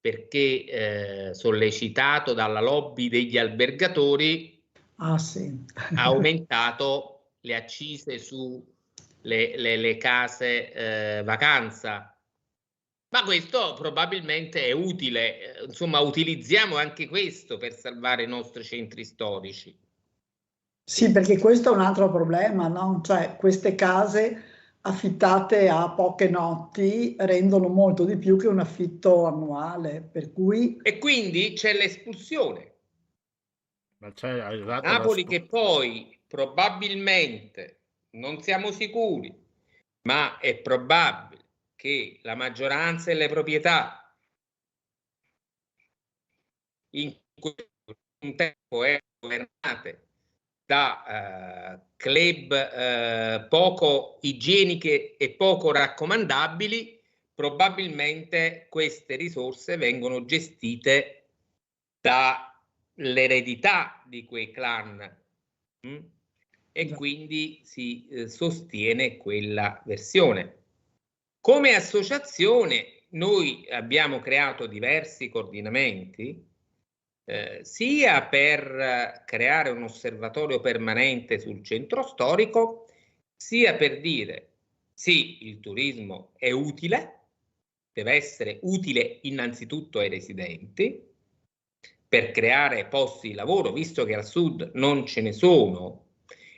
perché sollecitato dalla lobby degli albergatori, sì, ha aumentato le accise su le case vacanza. Ma questo probabilmente è utile, insomma utilizziamo anche questo per salvare i nostri centri storici. Sì, perché questo è un altro problema, no? Cioè queste case affittate a poche notti rendono molto di più che un affitto annuale, per cui... E quindi c'è l'espulsione. Ma c'è arrivato Napoli che poi probabilmente, non siamo sicuri, ma è probabile che la maggioranza delle proprietà in un tempo erano governate da club poco igieniche e poco raccomandabili, probabilmente queste risorse vengono gestite dall'eredità di quei clan e quindi si sostiene quella versione. Come associazione noi abbiamo creato diversi coordinamenti sia per creare un osservatorio permanente sul centro storico, sia per dire sì, il turismo è utile, deve essere utile innanzitutto ai residenti, per creare posti di lavoro, visto che al sud non ce ne sono,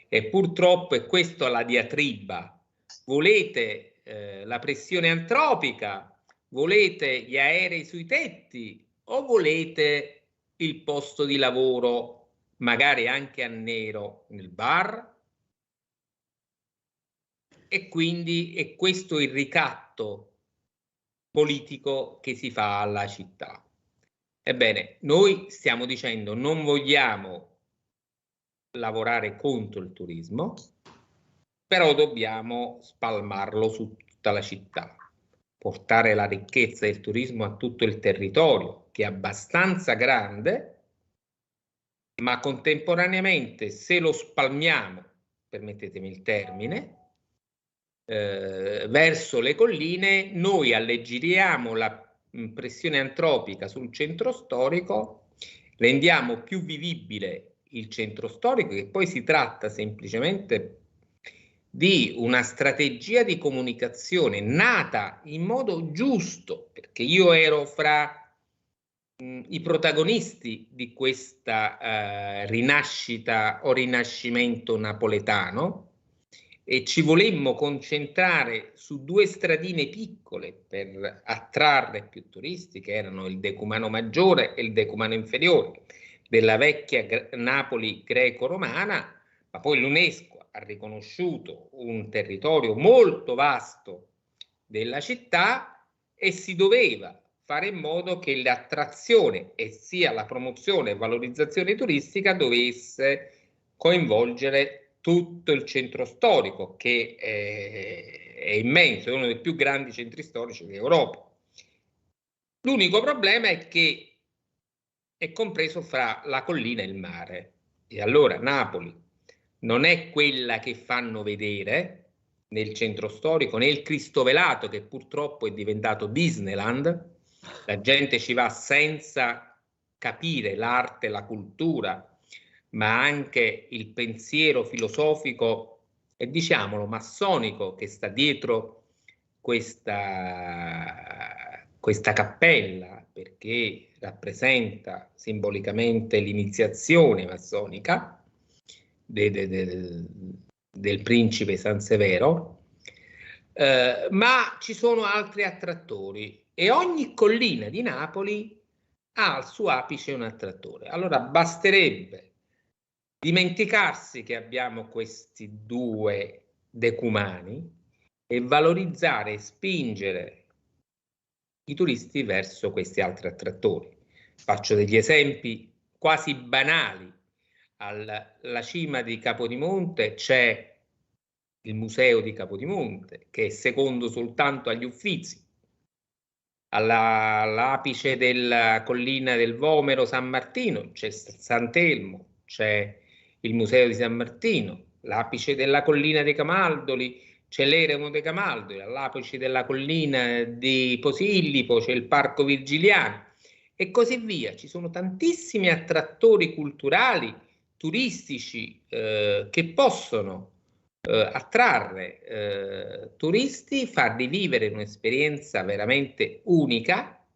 e purtroppo è questa la diatriba. Volete la pressione antropica, volete gli aerei sui tetti o volete il posto di lavoro magari anche a nero nel bar? E quindi è questo il ricatto politico che si fa alla città. Ebbene, noi stiamo dicendo non vogliamo lavorare contro il turismo, però dobbiamo spalmarlo su tutta la città, portare la ricchezza del turismo a tutto il territorio, che è abbastanza grande, ma contemporaneamente, se lo spalmiamo, permettetemi il termine, verso le colline, noi alleggeriamo la pressione antropica sul centro storico, rendiamo più vivibile il centro storico, che poi si tratta semplicemente di una strategia di comunicazione nata in modo giusto, perché io ero fra i protagonisti di questa rinascita o rinascimento napoletano, e ci volemmo concentrare su due stradine piccole per attrarre più turisti, che erano il Decumano Maggiore e il Decumano Inferiore della vecchia Napoli greco-romana, ma poi l'UNESCO ha riconosciuto un territorio molto vasto della città e si doveva fare in modo che l'attrazione e sia la promozione e valorizzazione turistica dovesse coinvolgere tutto il centro storico, che è immenso, è uno dei più grandi centri storici d'Europa. L'unico problema è che è compreso fra la collina e il mare, e allora Napoli non è quella che fanno vedere nel centro storico, né il Cristovelato, che purtroppo è diventato Disneyland. La gente ci va senza capire l'arte, la cultura, ma anche il pensiero filosofico e, diciamolo, massonico che sta dietro questa cappella, perché rappresenta simbolicamente l'iniziazione massonica del principe Sansevero, ma ci sono altri attrattori e ogni collina di Napoli ha al suo apice un attrattore. Allora basterebbe dimenticarsi che abbiamo questi due decumani e valorizzare e spingere i turisti verso questi altri attrattori. Faccio degli esempi quasi banali. Alla cima di Capodimonte c'è il museo di Capodimonte, che è secondo soltanto agli Uffizi. All'apice della collina del Vomero San Martino c'è Sant'Elmo, c'è il museo di San Martino. L'apice della collina dei Camaldoli c'è l'Eremo dei Camaldoli. All'apice della collina di Posillipo c'è il Parco Virgiliano e così via. Ci sono tantissimi attrattori culturali, turistici che possono attrarre turisti, farli vivere un'esperienza veramente unica,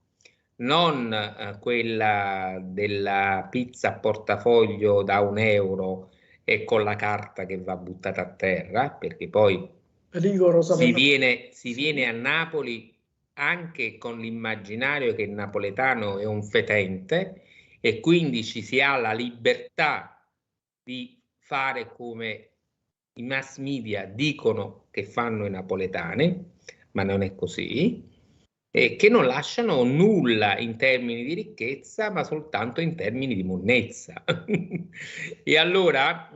non quella della pizza a portafoglio da €1 e con la carta che va buttata a terra, perché poi si viene a Napoli anche con l'immaginario che il napoletano è un fetente e quindi ci si ha la libertà di fare come i mass media dicono che fanno i napoletani, ma non è così, e che non lasciano nulla in termini di ricchezza, ma soltanto in termini di monnezza. E allora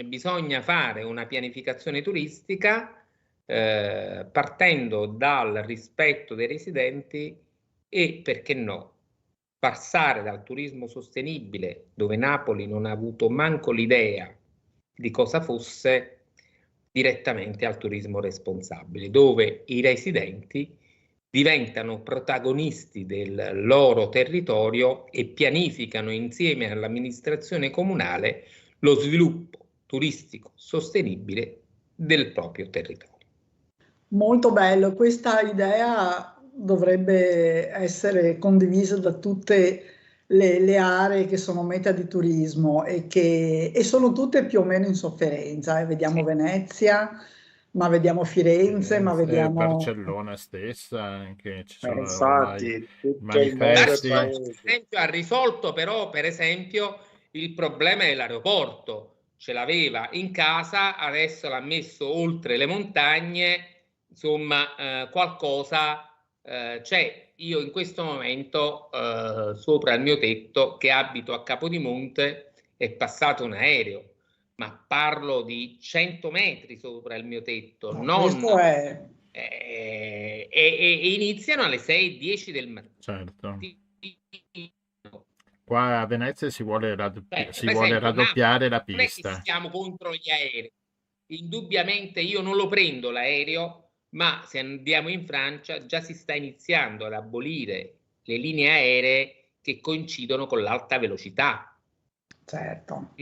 bisogna fare una pianificazione turistica partendo dal rispetto dei residenti e, perché no, passare dal turismo sostenibile, dove Napoli non ha avuto manco l'idea di cosa fosse, direttamente al turismo responsabile, dove i residenti diventano protagonisti del loro territorio e pianificano insieme all'amministrazione comunale lo sviluppo turistico sostenibile del proprio territorio. Molto bello, questa idea dovrebbe essere condivisa da tutte le aree che sono meta di turismo e sono tutte più o meno in sofferenza. Vediamo Sì. Venezia, ma vediamo Firenze, ma vediamo Barcellona stessa, anche ci sono infatti, tutto manifesti. il mondo Per esempio, ha risolto però, per esempio, il problema dell'aeroporto. Ce l'aveva in casa, adesso l'ha messo oltre le montagne, insomma, qualcosa c'è. Io in questo momento sopra il mio tetto, che abito a Capodimonte, è passato un aereo, ma parlo di 100 metri sopra il mio tetto, questo è e iniziano alle 6:10 del mattino. Certo. qua a Venezia si vuole, Per si vuole esempio, raddoppiare la non è che pista. siamo contro gli aerei. Indubbiamente io non lo prendo l'aereo, ma se andiamo in Francia già si sta iniziando ad abolire le linee aeree che coincidono con l'alta velocità. Certo.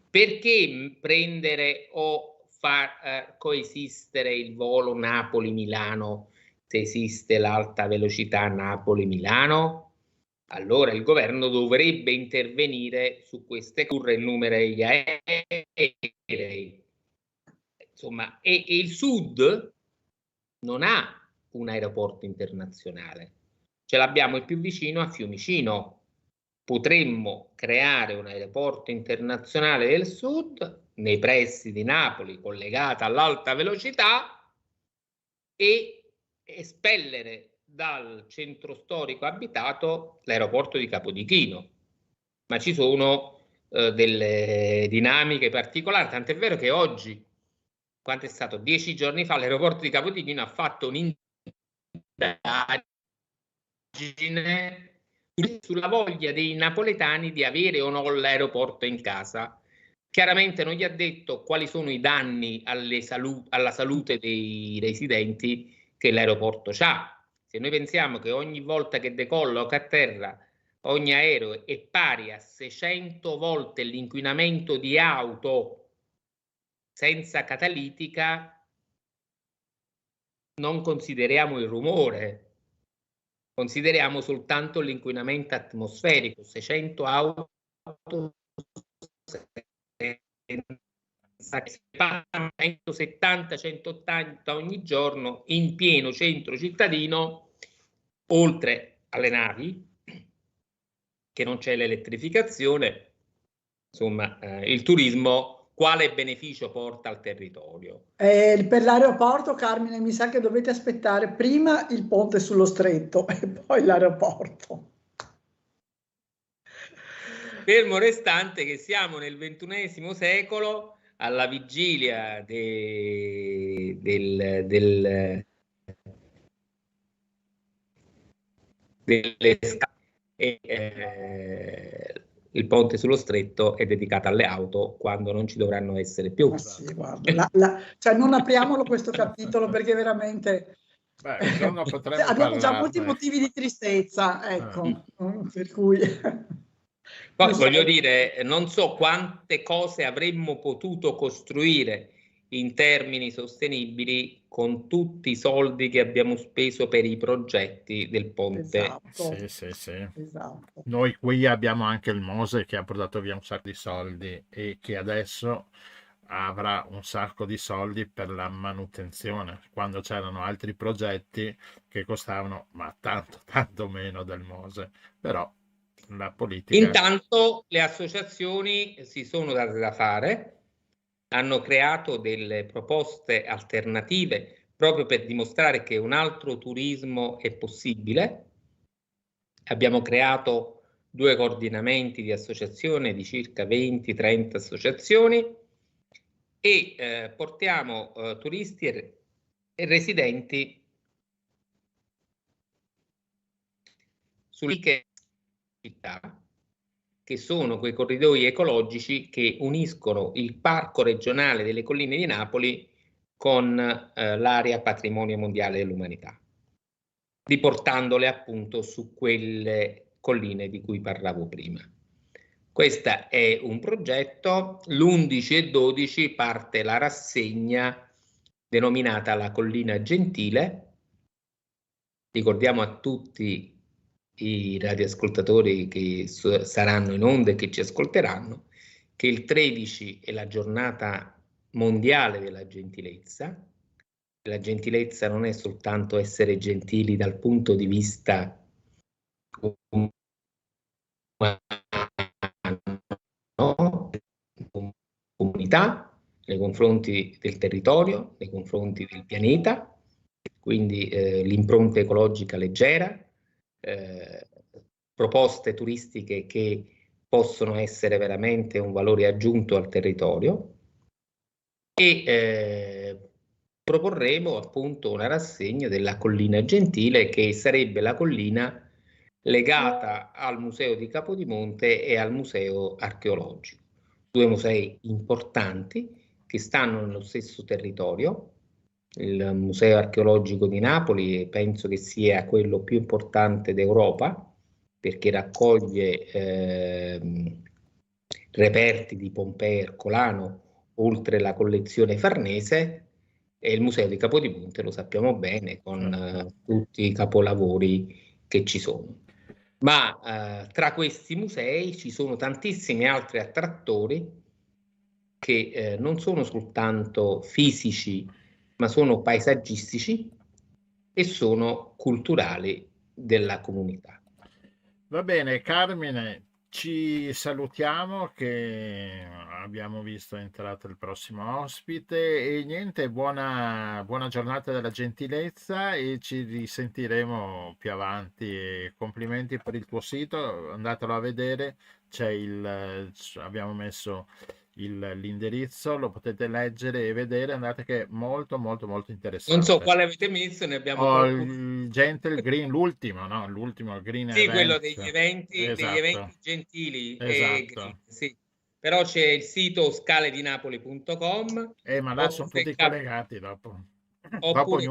Perché prendere o far coesistere il volo Napoli-Milano se esiste l'alta velocità Napoli-Milano? Allora il governo dovrebbe intervenire su queste curve, il numero degli aerei. Insomma, e il Sud non ha un aeroporto internazionale. Ce l'abbiamo il più vicino a Fiumicino. Potremmo creare un aeroporto internazionale del Sud nei pressi di Napoli, collegata all'alta velocità, e espellere dal centro storico abitato l'aeroporto di Capodichino. Ma ci sono delle dinamiche particolari, tant'è vero che oggi, quanto è stato? 10 giorni fa, l'aeroporto di Capodichino ha fatto un'indagine sulla voglia dei napoletani di avere o no l'aeroporto in casa. Chiaramente non gli ha detto quali sono i danni alla salute dei residenti che l'aeroporto ha. Se noi pensiamo che ogni volta che decolla o che atterra ogni aereo è pari a 600 volte l'inquinamento di auto senza catalitica, non consideriamo il rumore, consideriamo soltanto l'inquinamento atmosferico. 600 auto 170, 180 ogni giorno in pieno centro cittadino, oltre alle navi, che non c'è l'elettrificazione. Insomma, il turismo quale beneficio porta al territorio? Per l'aeroporto, Carmine, mi sa che dovete aspettare prima il ponte sullo stretto e poi l'aeroporto. Fermo restante che siamo nel XXI secolo, alla vigilia il ponte sullo stretto è dedicato alle auto quando non ci dovranno essere più. Sì, guarda, cioè non apriamolo questo capitolo perché veramente abbiamo già molti motivi di tristezza, ecco, per cui... Poi voglio dire, non so quante cose avremmo potuto costruire in termini sostenibili con tutti i soldi che abbiamo speso per i progetti del ponte. Esatto. Sì. Esatto. Noi qui abbiamo anche il Mose che ha portato via un sacco di soldi e che adesso avrà un sacco di soldi per la manutenzione, quando c'erano altri progetti che costavano ma tanto meno del Mose. Però la politica... Intanto le associazioni si sono date da fare, hanno creato delle proposte alternative proprio per dimostrare che un altro turismo è possibile. Abbiamo creato 2 coordinamenti di associazione di circa 20-30 associazioni e portiamo turisti e residenti sulle città, che sono quei corridoi ecologici che uniscono il Parco regionale delle colline di Napoli con l'area patrimonio mondiale dell'umanità, riportandole appunto su quelle colline di cui parlavo prima. Questo è un progetto, l'11 e 12 parte la rassegna denominata La Collina Gentile. Ricordiamo a tutti i radioascoltatori che saranno in onda e che ci ascolteranno che il 13 è la giornata mondiale della gentilezza. La gentilezza non è soltanto essere gentili dal punto di vista comunità, nei confronti del territorio, nei confronti del pianeta, quindi l'impronta ecologica leggera, proposte turistiche che possono essere veramente un valore aggiunto al territorio e proporremo appunto una rassegna della Collina Gentile, che sarebbe la collina legata al Museo di Capodimonte e al Museo Archeologico. 2 musei importanti che stanno nello stesso territorio. Il Museo Archeologico di Napoli penso che sia quello più importante d'Europa, perché raccoglie reperti di Pompei e Ercolano, oltre la collezione Farnese, e il Museo di Capodimonte lo sappiamo bene, con tutti i capolavori che ci sono. Ma tra questi musei ci sono tantissimi altri attrattori che non sono soltanto fisici, ma sono paesaggistici e sono culturali della comunità. Va bene, Carmine, ci salutiamo che abbiamo visto è entrato il prossimo ospite e niente, buona giornata della gentilezza e ci risentiremo più avanti. E complimenti per il tuo sito, andatelo a vedere, abbiamo messo l'indirizzo, lo potete leggere e vedere, andate che è molto molto molto interessante. Non so quale avete messo, ne abbiamo il Gentle Green, l'ultimo Green sì, Events. quello degli eventi, Esatto. degli eventi gentili Esatto. e green, sì. Però c'è il sito scaledinapoli.com, ma là sono tutti collegati dopo. Oppure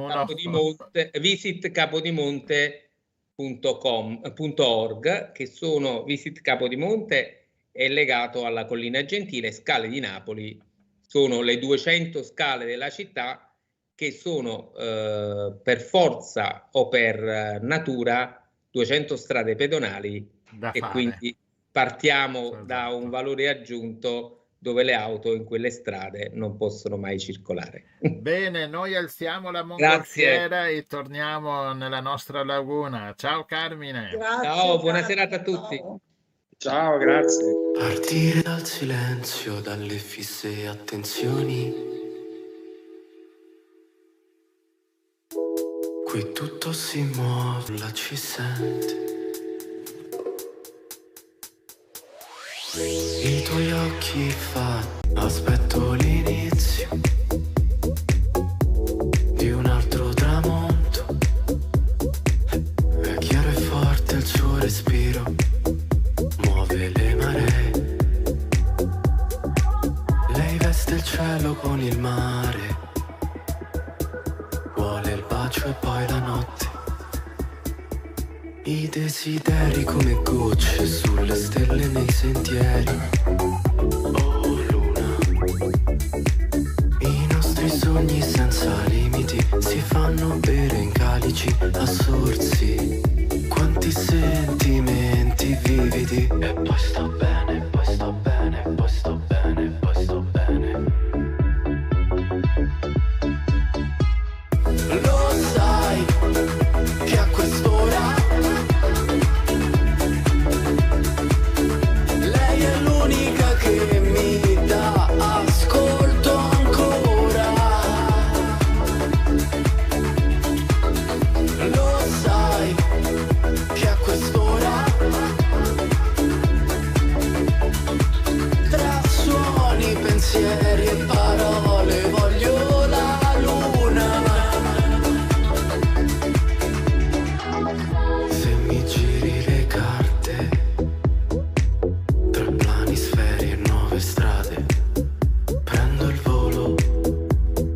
visitcapodimonte.org, che sono Visit Capodimonte è legato alla Collina Gentile, Scale di Napoli sono le 200 scale della città che sono per forza o per natura 200 strade pedonali e quindi partiamo da un valore aggiunto dove le auto in quelle strade non possono mai circolare. Bene, noi alziamo la mongolfiera e torniamo nella nostra laguna. Ciao Carmine. Grazie, ciao, buona serata a tutti. Ciao, grazie. Partire dal silenzio, dalle fisse attenzioni. Qui tutto si muove, la ci sente. I tuoi occhi aspetto l'inizio di un altro tramonto. È chiaro e forte il suo respiro, muove le maree. Lei veste il cielo con il mare, vuole il bacio e poi la notte. I desideri come gocce sulle stelle nei sentieri. Oh luna, i nostri sogni senza limiti si fanno bere in calici a sorsi. Quanti sentimenti vividi. E poi sto bene, poi sto bene, poi sto bene, poi sto bene. Lo sai che a quest'ora lei è l'unica che mi dà ascolto ancora. Lo sai che a quest'ora tra suoni, pensieri e parole voglio la luna. Se mi giri le carte tra planisferi e nuove strade, prendo il volo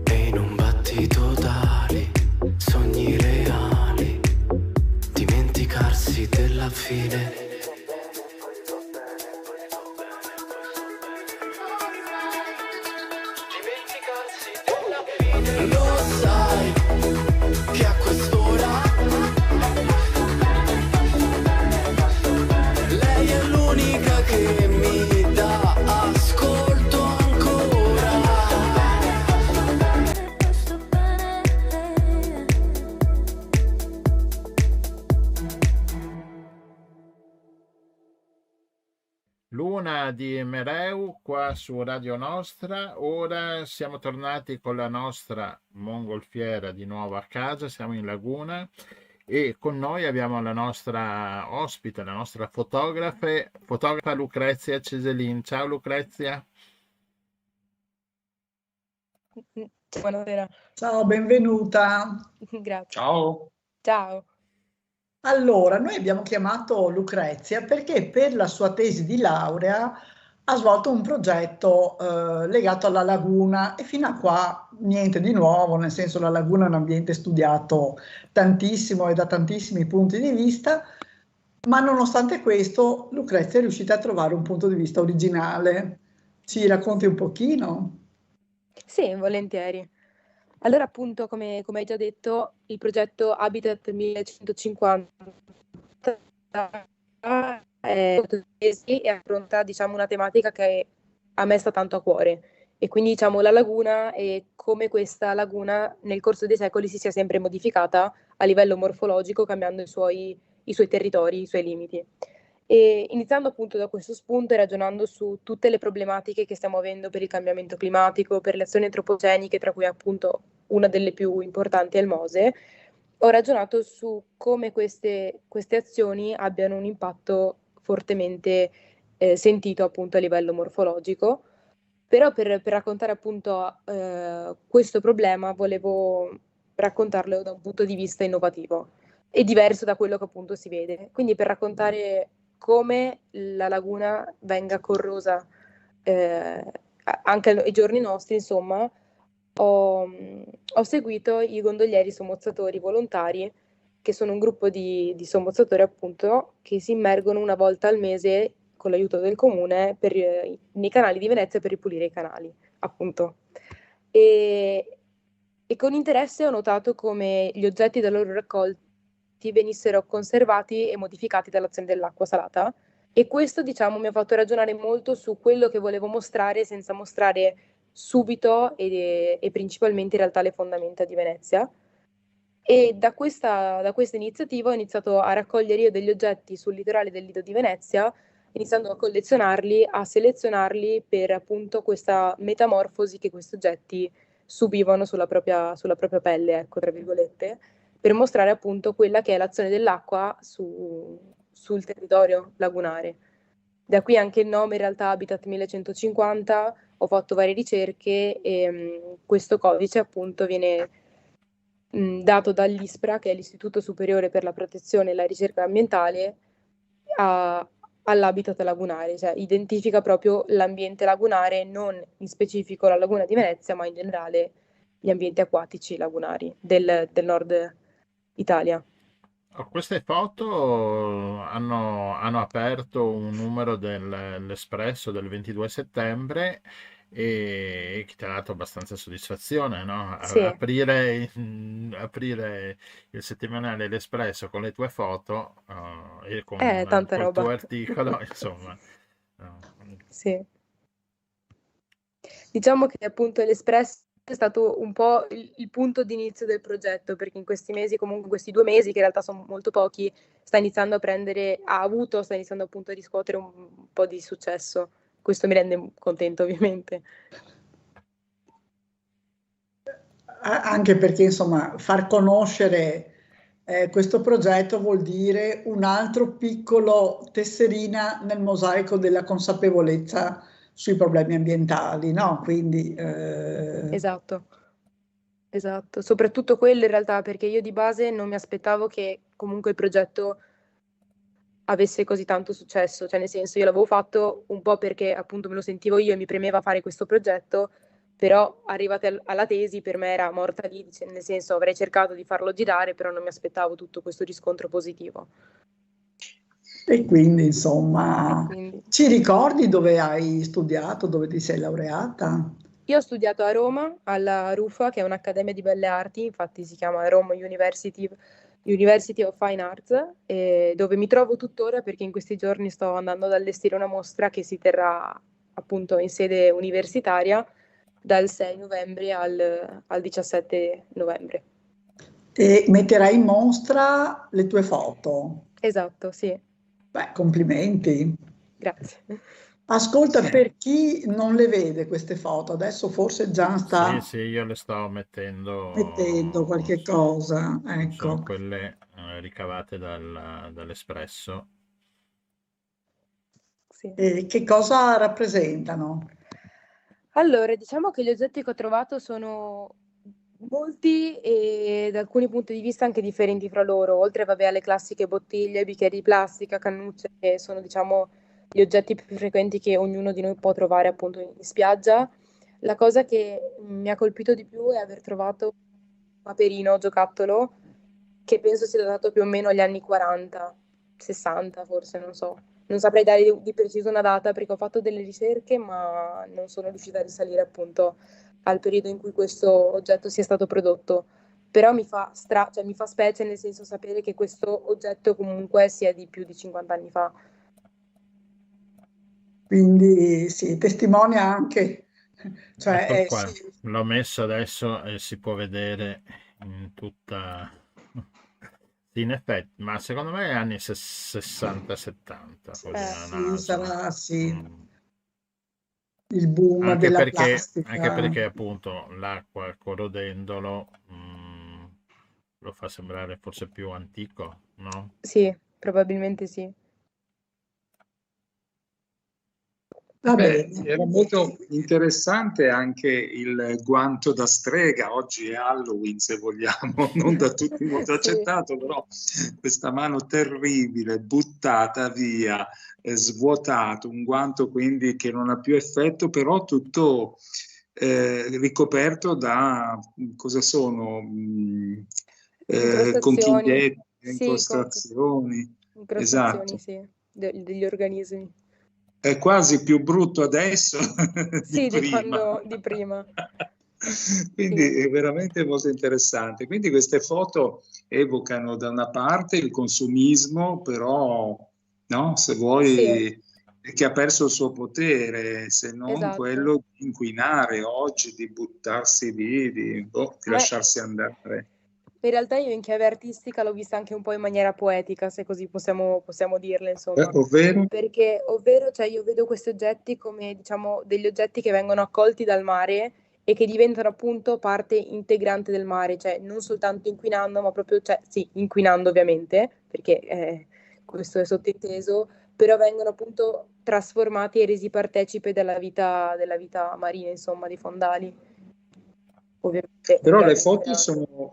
e in un battito d'ali, sogni reali, dimenticarsi della fine. Lo sai che a quest'ora lei è l'unica che mi dà ascolto ancora. Luna di Mereu qua su Radio Nostra. Ora siamo tornati con la nostra mongolfiera di nuovo a casa, siamo in laguna e con noi abbiamo la nostra ospite, la nostra fotografa Lucrezia Ceselin. Ciao Lucrezia. Buonasera. Ciao, benvenuta. Grazie. Ciao. Ciao. Allora, noi abbiamo chiamato Lucrezia perché per la sua tesi di laurea ha svolto un progetto legato alla laguna e fino a qua niente di nuovo, nel senso la laguna è un ambiente studiato tantissimo e da tantissimi punti di vista, ma nonostante questo Lucrezia è riuscita a trovare un punto di vista originale. Ci racconti un pochino? Sì, volentieri. Allora, appunto, come hai già detto, il progetto Habitat 1150 è e affronta, diciamo, una tematica che a me sta tanto a cuore. E quindi, diciamo, la laguna e come questa laguna nel corso dei secoli si sia sempre modificata a livello morfologico, cambiando i suoi territori, i suoi limiti. E iniziando appunto da questo spunto e ragionando su tutte le problematiche che stiamo avendo per il cambiamento climatico, per le azioni antropogeniche, tra cui appunto una delle più importanti è il MOSE, ho ragionato su come queste azioni abbiano un impatto fortemente sentito appunto a livello morfologico. Però per raccontare appunto questo problema volevo raccontarlo da un punto di vista innovativo e diverso da quello che appunto si vede. Quindi per raccontare come la laguna venga corrosa anche ai giorni nostri, insomma, ho seguito i gondolieri sommozzatori volontari, che sono un gruppo di sommozzatori appunto che si immergono una volta al mese con l'aiuto del comune nei canali di Venezia per ripulire i canali, appunto. E con interesse ho notato come gli oggetti da loro raccolti venissero conservati e modificati dall'azione dell'acqua salata, e questo, diciamo, mi ha fatto ragionare molto su quello che volevo mostrare senza mostrare subito e principalmente in realtà le fondamenta di Venezia. E da questa iniziativa ho iniziato a raccogliere io degli oggetti sul litorale del Lido di Venezia, iniziando a collezionarli, a selezionarli per appunto questa metamorfosi che questi oggetti subivano sulla propria pelle, ecco, tra virgolette, per mostrare appunto quella che è l'azione dell'acqua sul territorio lagunare. Da qui anche il nome, in realtà Habitat 1150, ho fatto varie ricerche e questo codice appunto viene dato dall'ISPRA, che è l'Istituto Superiore per la Protezione e la Ricerca Ambientale, all'habitat lagunare, cioè identifica proprio l'ambiente lagunare, non in specifico la laguna di Venezia, ma in generale gli ambienti acquatici lagunari del nord Italia. Queste foto hanno aperto un numero dell'Espresso del 22 settembre e che ti ha dato abbastanza soddisfazione, no? Sì. Aprire il settimanale L'Espresso con le tue foto e con Tanta col roba. tuo articolo, insomma. Sì. Diciamo che appunto l'Espresso è stato un po' il punto di inizio del progetto, perché in questi mesi, comunque in questi 2 mesi, che in realtà sono molto pochi, sta iniziando appunto a riscuotere un po' di successo. Questo mi rende contento, ovviamente. Anche perché, insomma, far conoscere questo progetto vuol dire un altro piccolo tesserina nel mosaico della consapevolezza sui problemi ambientali, no? Quindi Esatto, soprattutto quello in realtà, perché io di base non mi aspettavo che comunque il progetto avesse così tanto successo, cioè nel senso io l'avevo fatto un po' perché appunto me lo sentivo io e mi premeva fare questo progetto, però arrivate alla tesi per me era morta lì, nel senso avrei cercato di farlo girare, però non mi aspettavo tutto questo riscontro positivo. e quindi, insomma, Quindi ci ricordi dove hai studiato, dove ti sei laureata? io ho studiato a Roma, alla RUFA, che è un'accademia di belle arti, infatti si chiama Rome University of Fine Arts, dove mi trovo tuttora perché in questi giorni sto andando ad allestire una mostra che si terrà appunto in sede universitaria dal 6 novembre al 17 novembre. E metterai in mostra le tue foto. Esatto, sì. Beh, complimenti. Grazie. Ascolta, per chi non le vede queste foto, adesso forse già sta Sì, io le sto mettendo qualche cosa, ecco. sono quelle ricavate dall'Espresso. Sì. E che cosa rappresentano? Allora, diciamo che gli oggetti che ho trovato sono Molti e da alcuni punti di vista anche differenti fra loro, oltre vabbè, alle classiche bottiglie, bicchieri di plastica, cannucce, che sono diciamo gli oggetti più frequenti che ognuno di noi può trovare appunto in spiaggia. La cosa che mi ha colpito di più è aver trovato un paperino giocattolo che penso sia datato più o meno agli anni 40, 60 forse, non so. Non saprei dare di preciso una data perché ho fatto delle ricerche, ma non sono riuscita a risalire appunto al periodo in cui questo oggetto sia stato prodotto. Però cioè, mi fa specie nel senso sapere che questo oggetto comunque sia di più di 50 anni fa. Quindi sì, testimonia anche, cioè, Eccolo qua, sì, l'ho messo adesso e si può vedere in tutta... Sì, in effetti, ma secondo me è anni 60-70, così a sì, naso. sarà sì, Mm. il boom della Anche plastica. perché appunto l'acqua corrodendolo lo fa sembrare forse più antico, no? Sì, probabilmente sì. Va Beh, bene. era molto interessante anche il guanto da strega. Oggi è Halloween, se vogliamo, non da tutti molto Sì, accettato, però questa mano terribile, buttata via, svuotato, un guanto quindi che non ha più effetto, però tutto ricoperto da cosa sono? incrostazioni. Conchiglietti, Sì, incrostazioni. incrostazioni, Esatto. sì, degli organismi. È quasi più brutto adesso di Sì, di prima. di prima. Quindi Sì, è veramente molto interessante. Quindi queste foto evocano da una parte il consumismo, però, no, se sì, vuoi, che ha perso il suo potere, se non esatto. quello di inquinare oggi, di buttarsi lì, di Ma lasciarsi andare. in realtà io in chiave artistica l'ho vista anche un po' in maniera poetica, se così possiamo dirla, insomma. Ovvero? Perché, ovvero, cioè, io vedo questi oggetti come, diciamo, degli oggetti che vengono accolti dal mare e che diventano appunto parte integrante del mare, cioè non soltanto inquinando, ma proprio, cioè, sì, inquinando ovviamente, perché questo è sottinteso, però vengono appunto trasformati e resi partecipe della vita marina, insomma, dei fondali. Però le Ovviamente foto creando.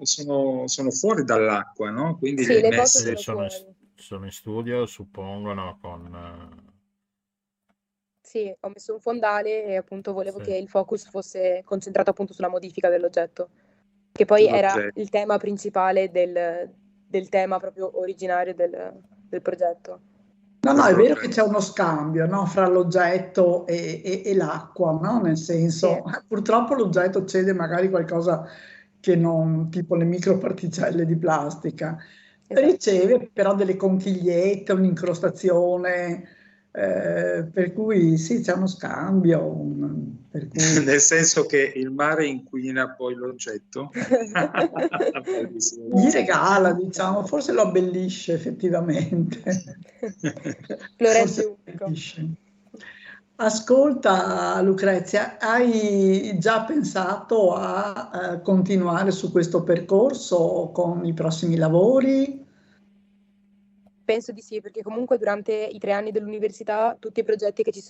sono fuori dall'acqua, no? Quindi le Sì, hai le foto Sì, sono messe. fuori. sono in studio, suppongono, con... Sì, ho messo un fondale e appunto volevo sì. che il focus fosse concentrato appunto sulla modifica dell'oggetto, che poi era Sull'oggetto. il tema principale del tema proprio originario del progetto. No, no, Del è vero che progetto. c'è uno scambio, no, fra l'oggetto e l'acqua, no? Nel Sì, senso, purtroppo l'oggetto cede magari qualcosa che non, tipo le microparticelle di plastica, esatto. riceve però delle conchigliette, un'incrostazione, per cui sì, c'è uno scambio, per cui Nel senso che il mare inquina poi l'oggetto. Bellissimo. gli regala, diciamo, forse lo abbellisce effettivamente. Lo rende Forse lo unico. abbellisce. Ascolta Lucrezia, hai già pensato a continuare su questo percorso con i prossimi lavori? Penso di sì, perché comunque durante i 3 anni dell'università tutti i progetti che ci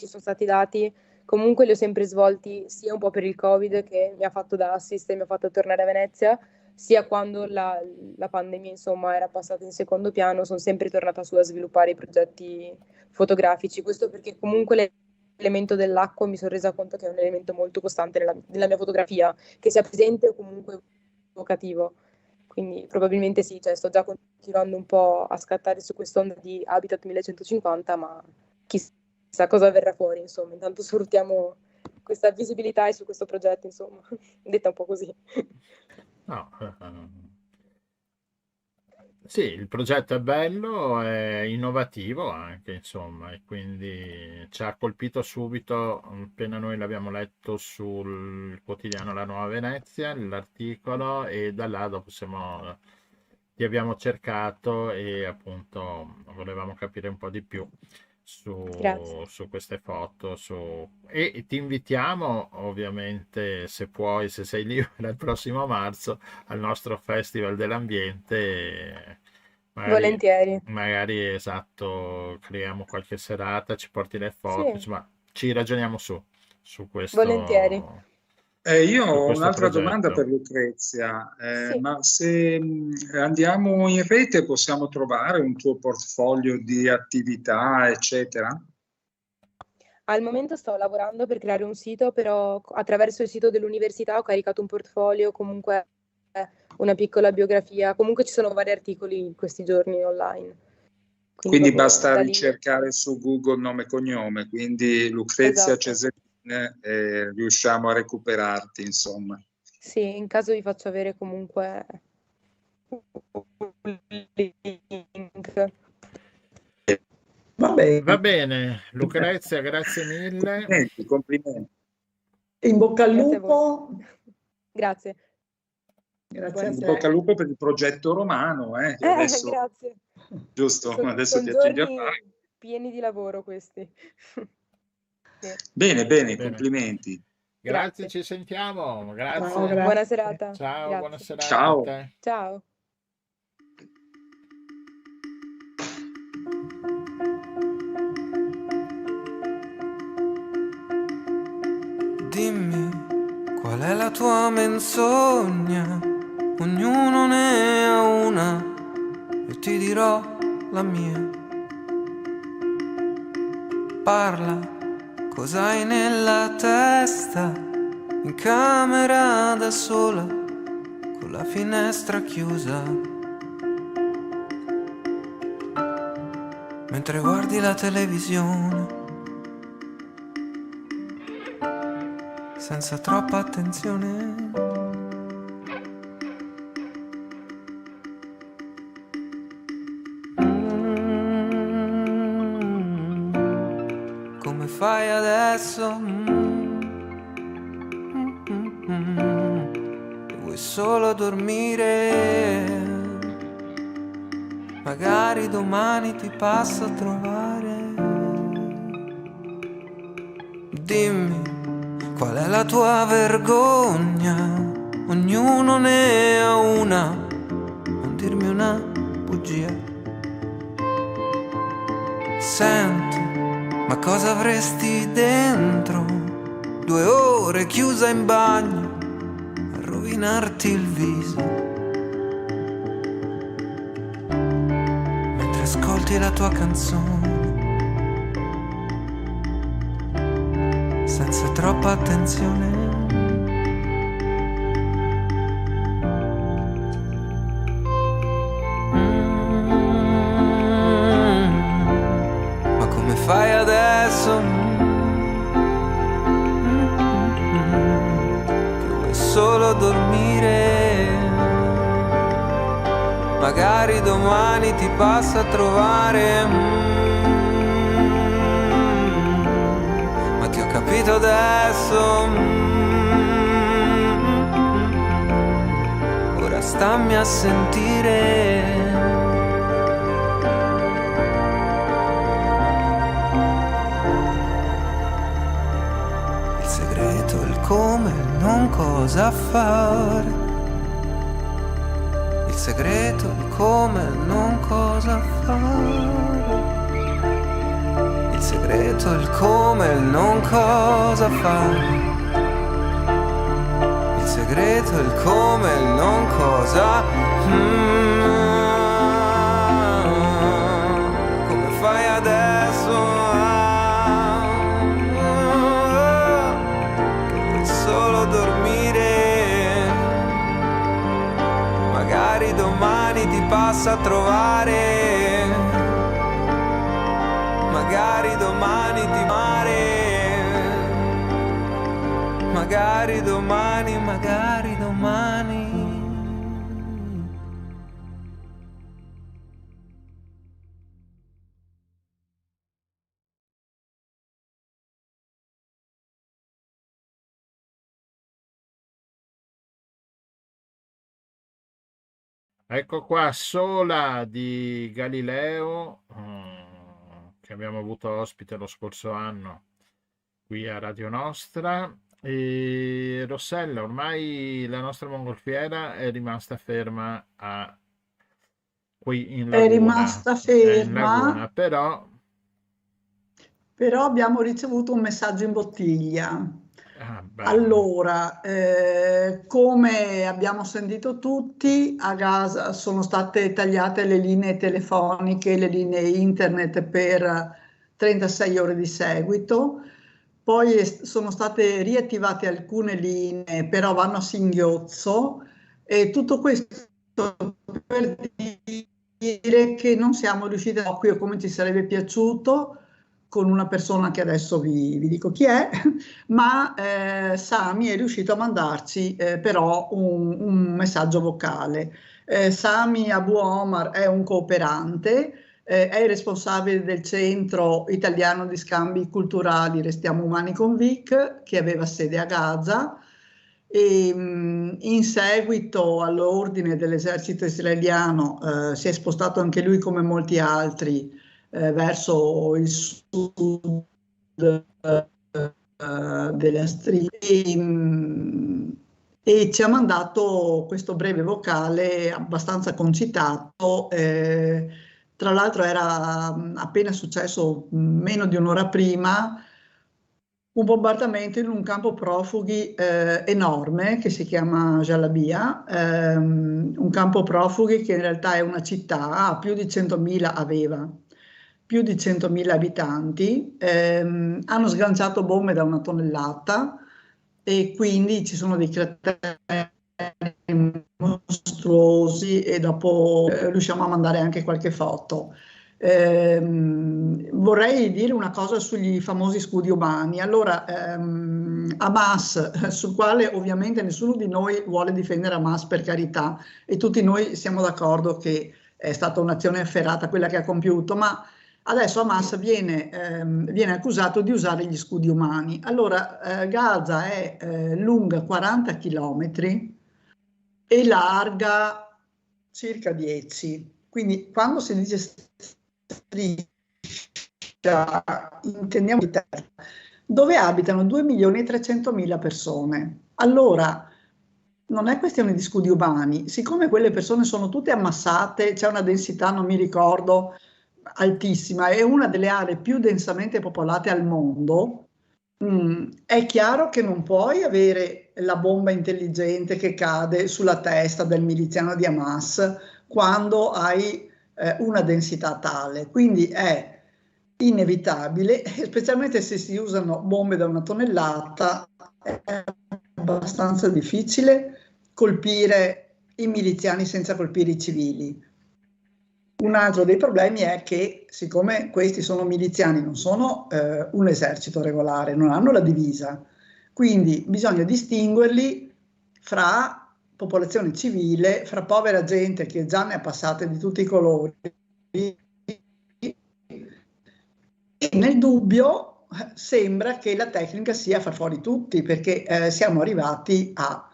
sono stati dati, comunque li ho sempre svolti sia un po' per il Covid che mi ha fatto da assist e mi ha fatto tornare a Venezia, sia quando la pandemia insomma era passata in secondo piano, sono sempre tornata su a sviluppare i progetti fotografici. Questo perché comunque l'elemento dell'acqua mi sono resa conto che è un elemento molto costante nella mia fotografia, che sia presente o comunque evocativo. Quindi probabilmente sì, cioè sto già continuando un po' a scattare su quest'onda di Habitat 1150, ma chissà cosa verrà fuori, insomma. Intanto sfruttiamo questa visibilità e su questo progetto, insomma, detta un po' così. No, sì, il progetto è bello, è innovativo anche, insomma, e quindi ci ha colpito subito, appena noi l'abbiamo letto sul quotidiano La Nuova Venezia, l'articolo, e da là dopo ti abbiamo cercato e appunto volevamo capire un po' di più Grazie. su queste foto. E ti invitiamo, ovviamente, se puoi, se sei libera il prossimo marzo, al nostro Festival dell'Ambiente. Magari, Volentieri. magari esatto, creiamo qualche serata, ci porti le Sì, foto, insomma, ci ragioniamo su volentieri. questo. Io su ho questo un'altra domanda progetto. per Lucrezia, Sì. ma se andiamo in rete possiamo trovare un tuo portfolio di attività, eccetera? Al momento sto lavorando per creare un sito, però attraverso il sito dell'università ho caricato un portfolio, comunque una piccola biografia. Comunque ci sono vari articoli in questi giorni online. Quindi proprio basta da lì. ricercare su Google nome e cognome, quindi Lucrezia Esatto. Ceserine, riusciamo a recuperarti, insomma. Sì, in caso vi faccio avere comunque un link. Va bene. Va bene, Lucrezia, grazie mille. Complimenti. In bocca al Grazie a voi. lupo. Grazie. Grazie a In te. bocca al lupo per il progetto romano, che adesso, Grazie. giusto, adesso Sono ti accingi a giorni fare. pieni di lavoro questi. Sì. Bene, Bene. complimenti. Grazie, Grazie. ci sentiamo. Grazie. Ciao, grazie. Buona serata. Ciao, Grazie. buona serata Ciao. a te. Ciao. Dimmi qual è la tua menzogna, ognuno ne ha una, io ti dirò la mia. Parla, cos'hai nella testa, in camera da sola, con la finestra chiusa. Mentre guardi la televisione, senza troppa attenzione. Come fai adesso? Vuoi solo dormire? Magari domani ti passo a trovare. Dimmi qual è la tua vergogna? Ognuno ne ha una, non dirmi una bugia. Senti, ma cosa avresti dentro? 2 ore chiusa in bagno a rovinarti il viso, mentre ascolti la tua canzone senza troppa attenzione. Ma come fai adesso? Che vuoi solo dormire? Magari domani ti passo a trovare. Capito adesso, ora stammi a sentire. Il segreto, il come, il non cosa fare. Il segreto, il come, il non cosa fare. Il segreto, il come, il non cosa fare. Il segreto, il come, il non cosa. Come fai adesso? Che vuoi solo dormire? Magari domani ti passa a trovare. Magari domani ti mare, magari domani, magari domani. Ecco qua Sola di Galileo, che abbiamo avuto ospite lo scorso anno qui a Radio Nostra. E Rossella, ormai la nostra mongolfiera è rimasta ferma qui in laguna. È rimasta In ferma, laguna, però però abbiamo ricevuto un messaggio in bottiglia. Bello. Allora, come abbiamo sentito tutti, a Gaza sono state tagliate le linee telefoniche, le linee internet per 36 ore di seguito, poi sono state riattivate alcune linee, però vanno a singhiozzo, e tutto questo per dire che non siamo riusciti a qui come ci sarebbe piaciuto, con una persona che adesso vi dico chi è, ma Sami è riuscito a mandarci però un messaggio vocale. Sami Abu Omar è un cooperante, è il responsabile del Centro Italiano di Scambi Culturali Restiamo Umani con Vic, che aveva sede a Gaza, e in seguito all'ordine dell'esercito israeliano si è spostato anche lui, come molti altri, verso il sud della striscia, e ci ha mandato questo breve vocale abbastanza concitato. Tra l'altro era appena successo, meno di un'ora prima, un bombardamento in un campo profughi enorme che si chiama Jalabia, un campo profughi che in realtà è una città, più di 100.000 aveva, più di 100.000 abitanti, hanno sganciato bombe da 1 tonnellata, e quindi ci sono dei crateri mostruosi, e dopo riusciamo a mandare anche qualche foto. Vorrei dire una cosa sugli famosi scudi umani. Allora, Hamas, sul quale ovviamente nessuno di noi vuole difendere Hamas, per carità, e tutti noi siamo d'accordo che è stata un'azione efferata quella che ha compiuto, ma adesso Hamas viene accusato di usare gli scudi umani. Allora, Gaza è lunga 40 chilometri e larga circa 10. Quindi quando si dice striscia, intendiamo di terra, dove abitano 2.300.000 persone. Allora, non è questione di scudi umani. Siccome quelle persone sono tutte ammassate, c'è una densità, non mi ricordo, altissima, è una delle aree più densamente popolate al mondo, è chiaro che non puoi avere la bomba intelligente che cade sulla testa del miliziano di Hamas quando hai una densità tale. Quindi è inevitabile, specialmente se si usano bombe da 1 tonnellata, è abbastanza difficile colpire i miliziani senza colpire i civili. Un altro dei problemi è che, siccome questi sono miliziani, non sono un esercito regolare, non hanno la divisa, quindi bisogna distinguerli fra popolazione civile, fra povera gente che già ne ha passate di tutti i colori, e nel dubbio sembra che la tecnica sia far fuori tutti, perché siamo arrivati a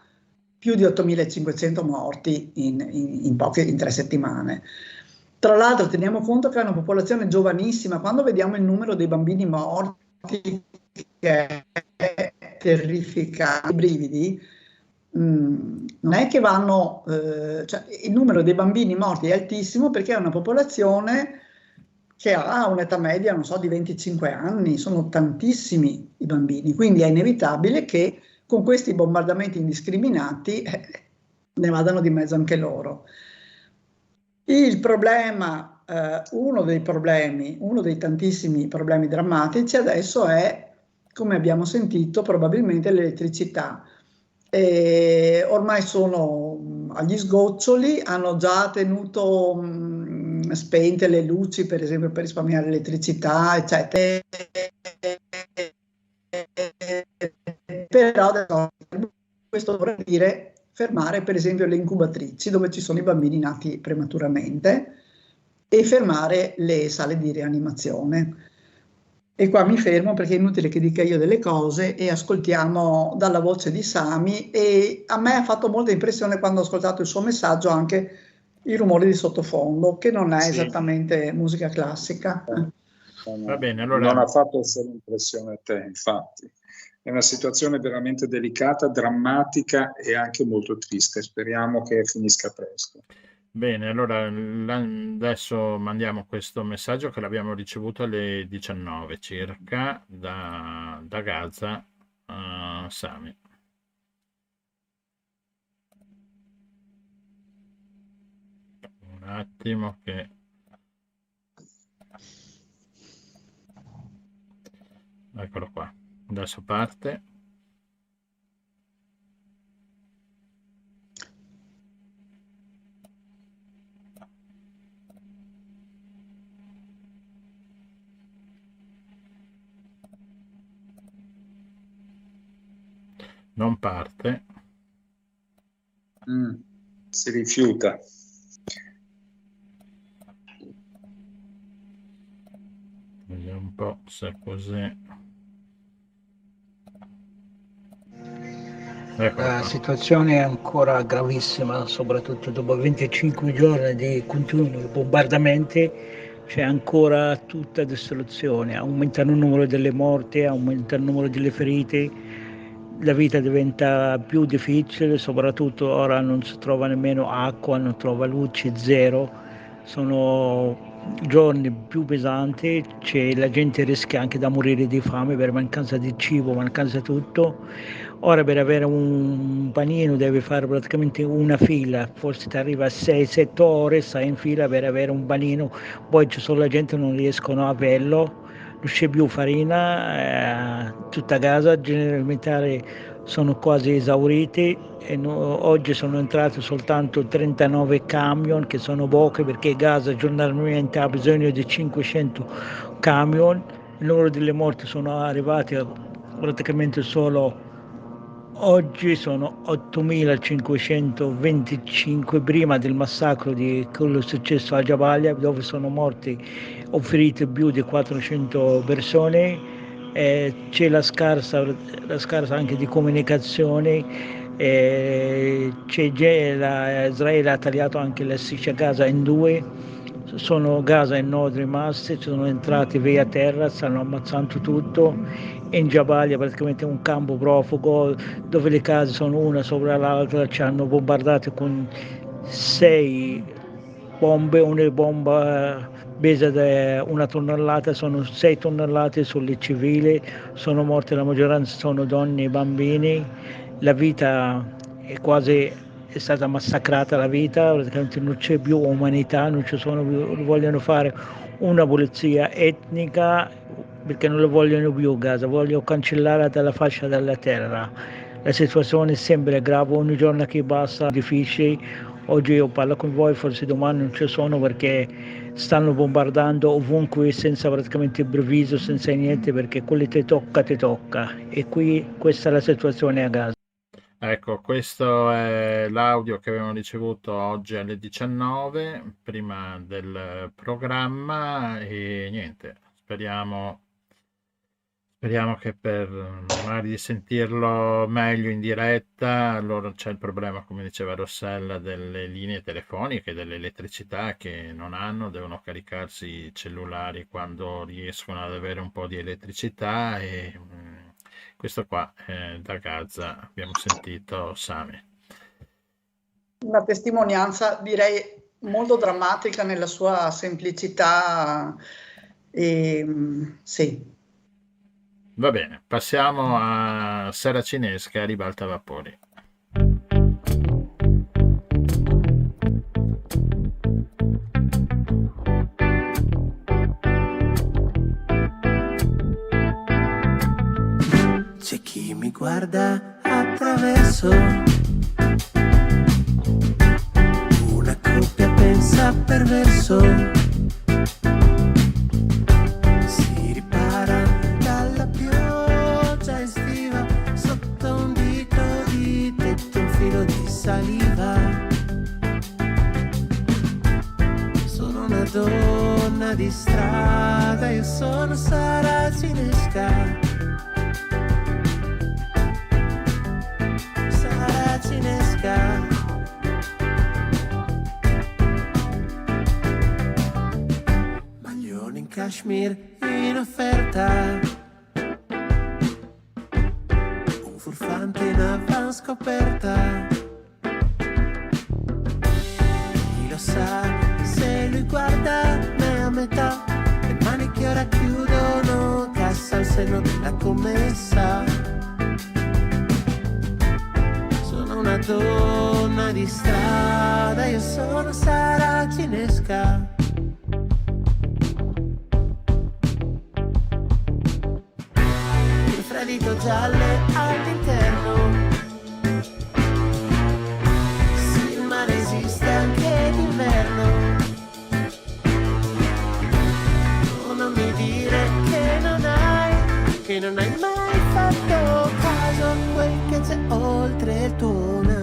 più di 8.500 morti in 3 settimane. Tra l'altro teniamo conto che è una popolazione giovanissima. Quando vediamo il numero dei bambini morti, che è terrificante, i brividi, non è che vanno, cioè, il numero dei bambini morti è altissimo, perché è una popolazione che ha un'età media, non so, di 25 anni, sono tantissimi i bambini, quindi è inevitabile che con questi bombardamenti indiscriminati ne vadano di mezzo anche loro. Il problema, uno dei tantissimi problemi drammatici adesso è, come abbiamo sentito, probabilmente l'elettricità. Ormai sono agli sgoccioli, hanno già tenuto spente le luci, per esempio, per risparmiare elettricità, eccetera. Però questo vorrei dire fermare per esempio le incubatrici dove ci sono i bambini nati prematuramente, e fermare le sale di rianimazione. E qua mi fermo, perché è inutile che dica io delle cose, e ascoltiamo dalla voce di Sami. E a me ha fatto molta impressione, quando ho ascoltato il suo messaggio, anche i rumori di sottofondo, che non è esattamente musica classica. Va bene, allora... Non ha fatto solo impressione a te, infatti. È una situazione veramente delicata, drammatica e anche molto triste. Speriamo che finisca presto. Bene, allora adesso mandiamo questo messaggio che l'abbiamo ricevuto alle 19 circa da Gaza Sami. Un attimo che... Eccolo qua. Adesso parte. Non parte. Si rifiuta. Vediamo un po' se è così. La situazione è ancora gravissima, soprattutto dopo 25 giorni di continui bombardamenti. C'è ancora tutta distruzione, aumenta il numero delle morti, aumenta il numero delle ferite, la vita diventa più difficile, soprattutto ora non si trova nemmeno acqua, non trova luce, zero, sono giorni più pesanti, la gente rischia anche da morire di fame per mancanza di cibo, mancanza di tutto. Ora per avere un panino devi fare praticamente una fila, forse ti arriva a 6-7 ore, stai in fila per avere un panino, poi ci sono la gente che non riescono a averlo, non c'è più farina, tutta casa, generi alimentari sono quasi esauriti e oggi sono entrati soltanto 39 camion, che sono pochi perché Gaza giornalmente ha bisogno di 500 camion, il numero delle morti sono arrivati praticamente solo oggi, sono 8.525 prima del massacro di quello successo a Jabalia, dove sono morti o feriti più di 400 persone. C'è la scarsa anche di comunicazione, Israele ha tagliato anche la striscia Gaza in due, sono Gaza e nord rimasti, sono entrati via terra, stanno ammazzando tutto. In Jabalia praticamente un campo profugo dove le case sono una sopra l'altra, ci hanno bombardato con 6 bombe, una bomba pesa da 1 tonnellata, sono 6 tonnellate sulle civili, sono morte la maggioranza, sono donne e bambini, la vita è stata massacrata, la vita, praticamente non c'è più umanità, non ci sono più, vogliono fare una pulizia etnica perché non lo vogliono più Gaza, vogliono cancellare dalla faccia della terra. La situazione sembra grave, ogni giorno che passa è difficile. Oggi io parlo con voi, forse domani non ci sono perché stanno bombardando ovunque senza praticamente previso, senza niente, perché quello ti tocca. E questa è la situazione a Gaza. Ecco, questo è l'audio che abbiamo ricevuto oggi alle 19, prima del programma, e niente, speriamo che per magari di sentirlo meglio in diretta. Allora c'è il problema, come diceva Rossella, delle linee telefoniche, dell'elettricità che non hanno, devono caricarsi i cellulari quando riescono ad avere un po' di elettricità, e questo qua da Gaza abbiamo sentito Sami. Una testimonianza direi molto drammatica nella sua semplicità, sì. Va bene, passiamo a Sera Cinesca, Ribalta Vapori. C'è chi mi guarda attraverso una coppia pensa perverso, si ripara dalla pioggia estiva sotto un dito di tetto, un filo di saliva. Sono una donna di strada, io sono Sara Cinesca. Cinesca. Maglione in cashmere in offerta, un furfante in avanscoperta. Chi lo sa se lui guarda me a metà, le mani che ora chiudono cassa al seno della commessa. donna di strada, io sono Sara Cinesca. Infradito gialle all'interno, sì, il mare esiste anche d'inverno. Oh, non mi dire che non hai mai fatto caso a quel che c'è oltre il tuo naso.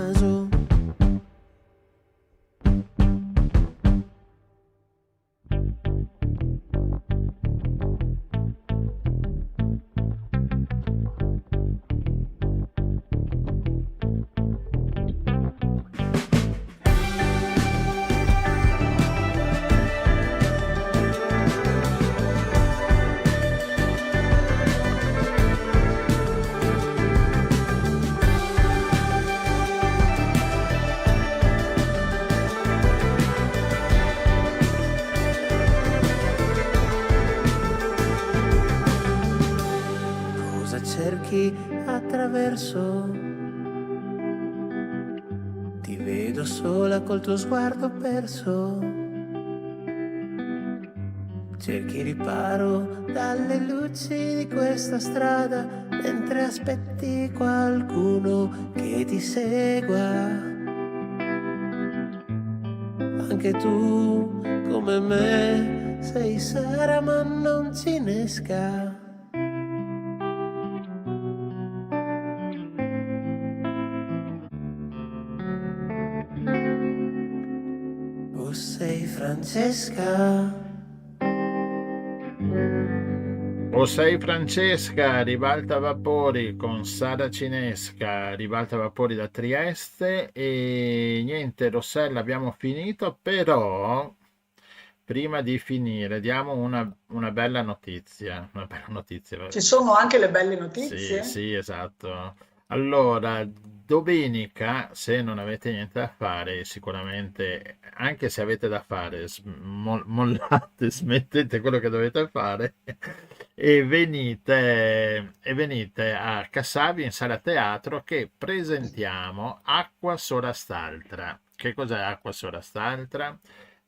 Cosa cerchi attraverso? Ti vedo sola col tuo sguardo perso. Cerchi riparo dalle luci di questa strada mentre aspetti qualcuno che ti segua. Anche tu, come me, sei Sara ma non cinesca. O sei Francesca. O sei Francesca, Ribalta Vapori con Sara Cinesca, Ribalta Vapori da Trieste. E niente, Rossella, abbiamo finito, però prima di finire diamo una bella notizia. Una bella notizia. Ci sono anche le belle Sì, notizie? sì, esatto. Allora, domenica, se non avete niente da fare, sicuramente, anche se avete da fare, mollate, smettete quello che dovete fare e venite a Cassavi in sala teatro che presentiamo Acqua Sorastaltra. Che cos'è Acqua Sorastaltra?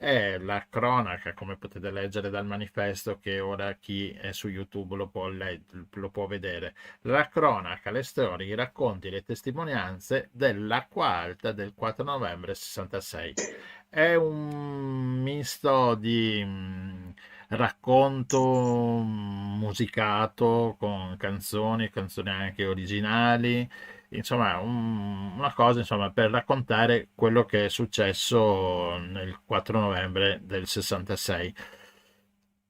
È la cronaca, come potete leggere dal manifesto, che ora chi è su YouTube lo può vedere. La cronaca, le storie, i racconti, le testimonianze dell'Acqua Alta del 4 novembre 66. È un misto di racconto musicato con canzoni anche originali. Insomma, una cosa insomma, per raccontare quello che è successo nel 4 novembre del 66.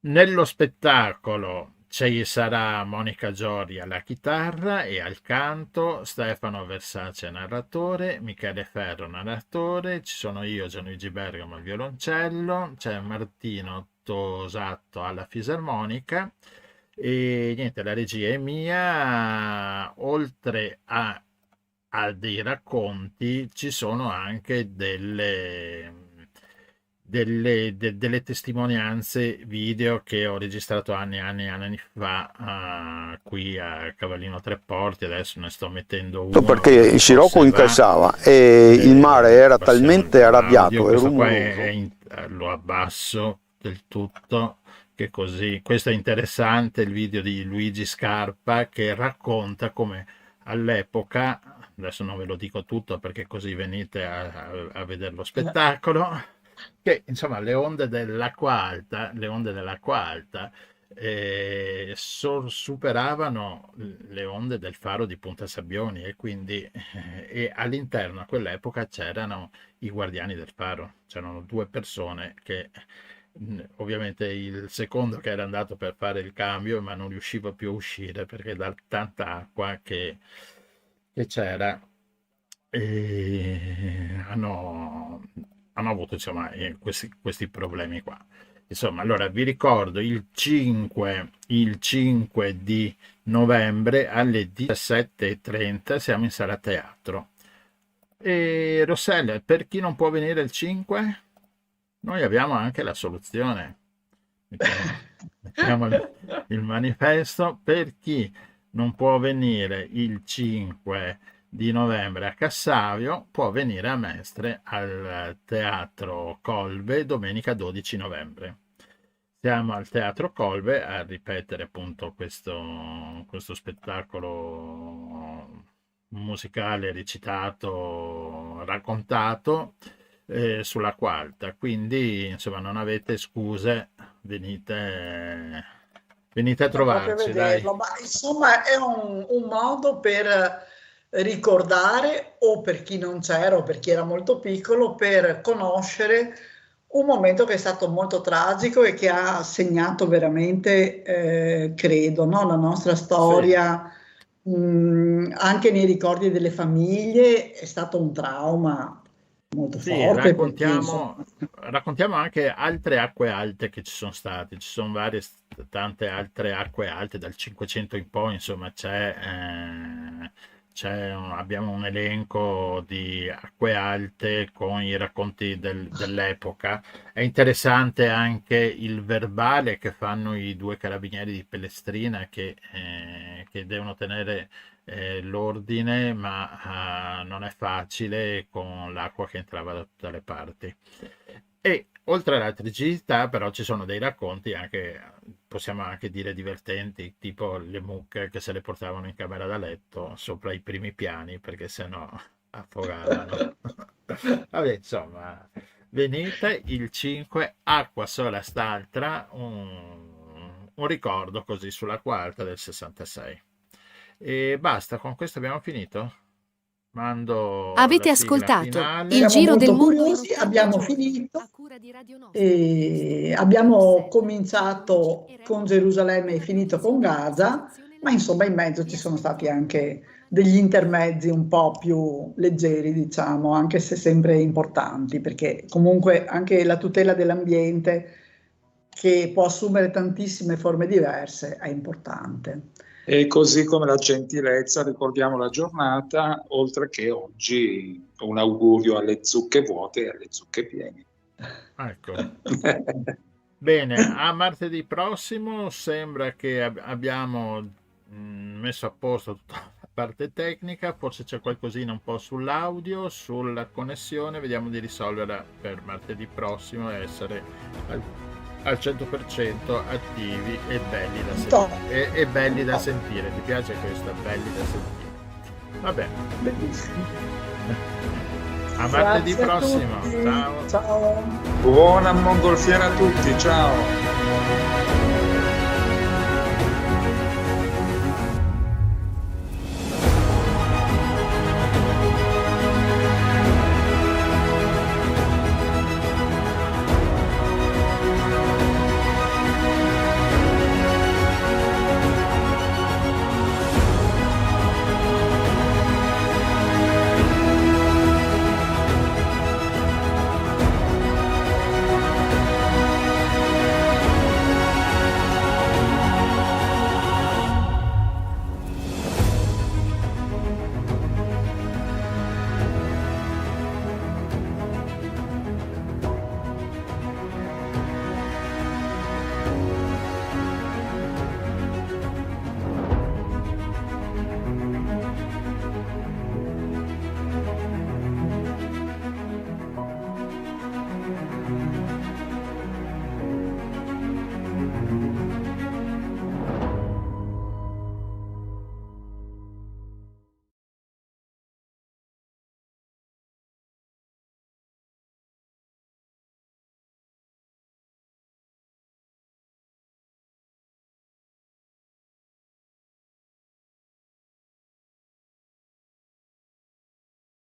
Nello spettacolo ci sarà Monica Giorgi alla chitarra e al canto, Stefano Versace narratore, Michele Ferro narratore, ci sono io, Gianluigi Bergamo al violoncello, c'è Martino Tosatto alla fisarmonica e niente, la regia è mia. Oltre a dei racconti ci sono anche delle testimonianze video che ho registrato anni fa qui a Cavallino Treporti. Adesso ne sto mettendo uno perché il Scirocco incassava e il mare era talmente arrabbiato e questo qua rumoroso. lo abbasso del tutto, che così. Questo è interessante, il video di Luigi Scarpa che racconta come all'epoca, adesso non ve lo dico tutto perché così venite a vedere lo spettacolo, che insomma le onde dell'acqua alta superavano le onde del faro di Punta Sabbioni e quindi e all'interno a quell'epoca c'erano i guardiani del faro, c'erano due persone che ovviamente il secondo che era andato per fare il cambio ma non riusciva più a uscire perché da tanta acqua che c'era hanno avuto insomma questi problemi qua. Insomma, allora vi ricordo il 5 di novembre alle 17:30 siamo in sala teatro. E Rossella, per chi non può venire il 5, noi abbiamo anche la soluzione. Mettiamo il manifesto. Per chi non può venire il 5 di novembre a Cassavio, può venire a Mestre al Teatro Colbe domenica 12 novembre. Siamo al Teatro Colbe a ripetere appunto questo spettacolo musicale recitato, raccontato sulla Quarta, quindi insomma non avete scuse, venite a trovarci, dai. Ma insomma è un modo per ricordare, o per chi non c'era o per chi era molto piccolo, per conoscere un momento che è stato molto tragico e che ha segnato veramente, credo, no? La nostra storia, anche nei ricordi delle famiglie, è stato un trauma molto forte. Raccontiamo anche altre acque alte che ci sono state, ci sono tante altre acque alte dal 500 in poi, insomma abbiamo un elenco di acque alte con i racconti dell'epoca. È interessante anche il verbale che fanno i 2 carabinieri di Pellestrina che devono tenere l'ordine, ma non è facile con l'acqua che entrava da tutte le parti. E oltre alla tragicità però ci sono dei racconti anche, possiamo anche dire, divertenti, tipo le mucche che se le portavano in camera da letto sopra i primi piani perché sennò affogavano. Vabbè, insomma, venite il 5, acqua sola st'altra, un ricordo così sulla Quarta del 66. E basta, con questo abbiamo finito? Mando Avete la sigla ascoltato finale. il Giro del Mondo. Curiosi, abbiamo finito e abbiamo cominciato con Gerusalemme e finito con Gaza, ma insomma in mezzo ci sono stati anche degli intermezzi un po' più leggeri, diciamo, anche se sempre importanti, perché comunque anche la tutela dell'ambiente, che può assumere tantissime forme diverse, è importante. E così come la gentilezza ricordiamo la giornata, oltre che oggi un augurio alle zucche vuote e alle zucche piene. Ecco. Bene, a martedì prossimo sembra che abbiamo messo a posto tutta la parte tecnica, forse c'è qualcosina un po' sull'audio, sulla connessione, vediamo di risolverla per martedì prossimo e essere al 100% attivi e belli da sentire. E belli da sentire, ti piace questa? Belli da sentire. Va bene. Bellissimo. A martedì prossimo. Ciao. Ciao. Buona mongolfiera a tutti, ciao.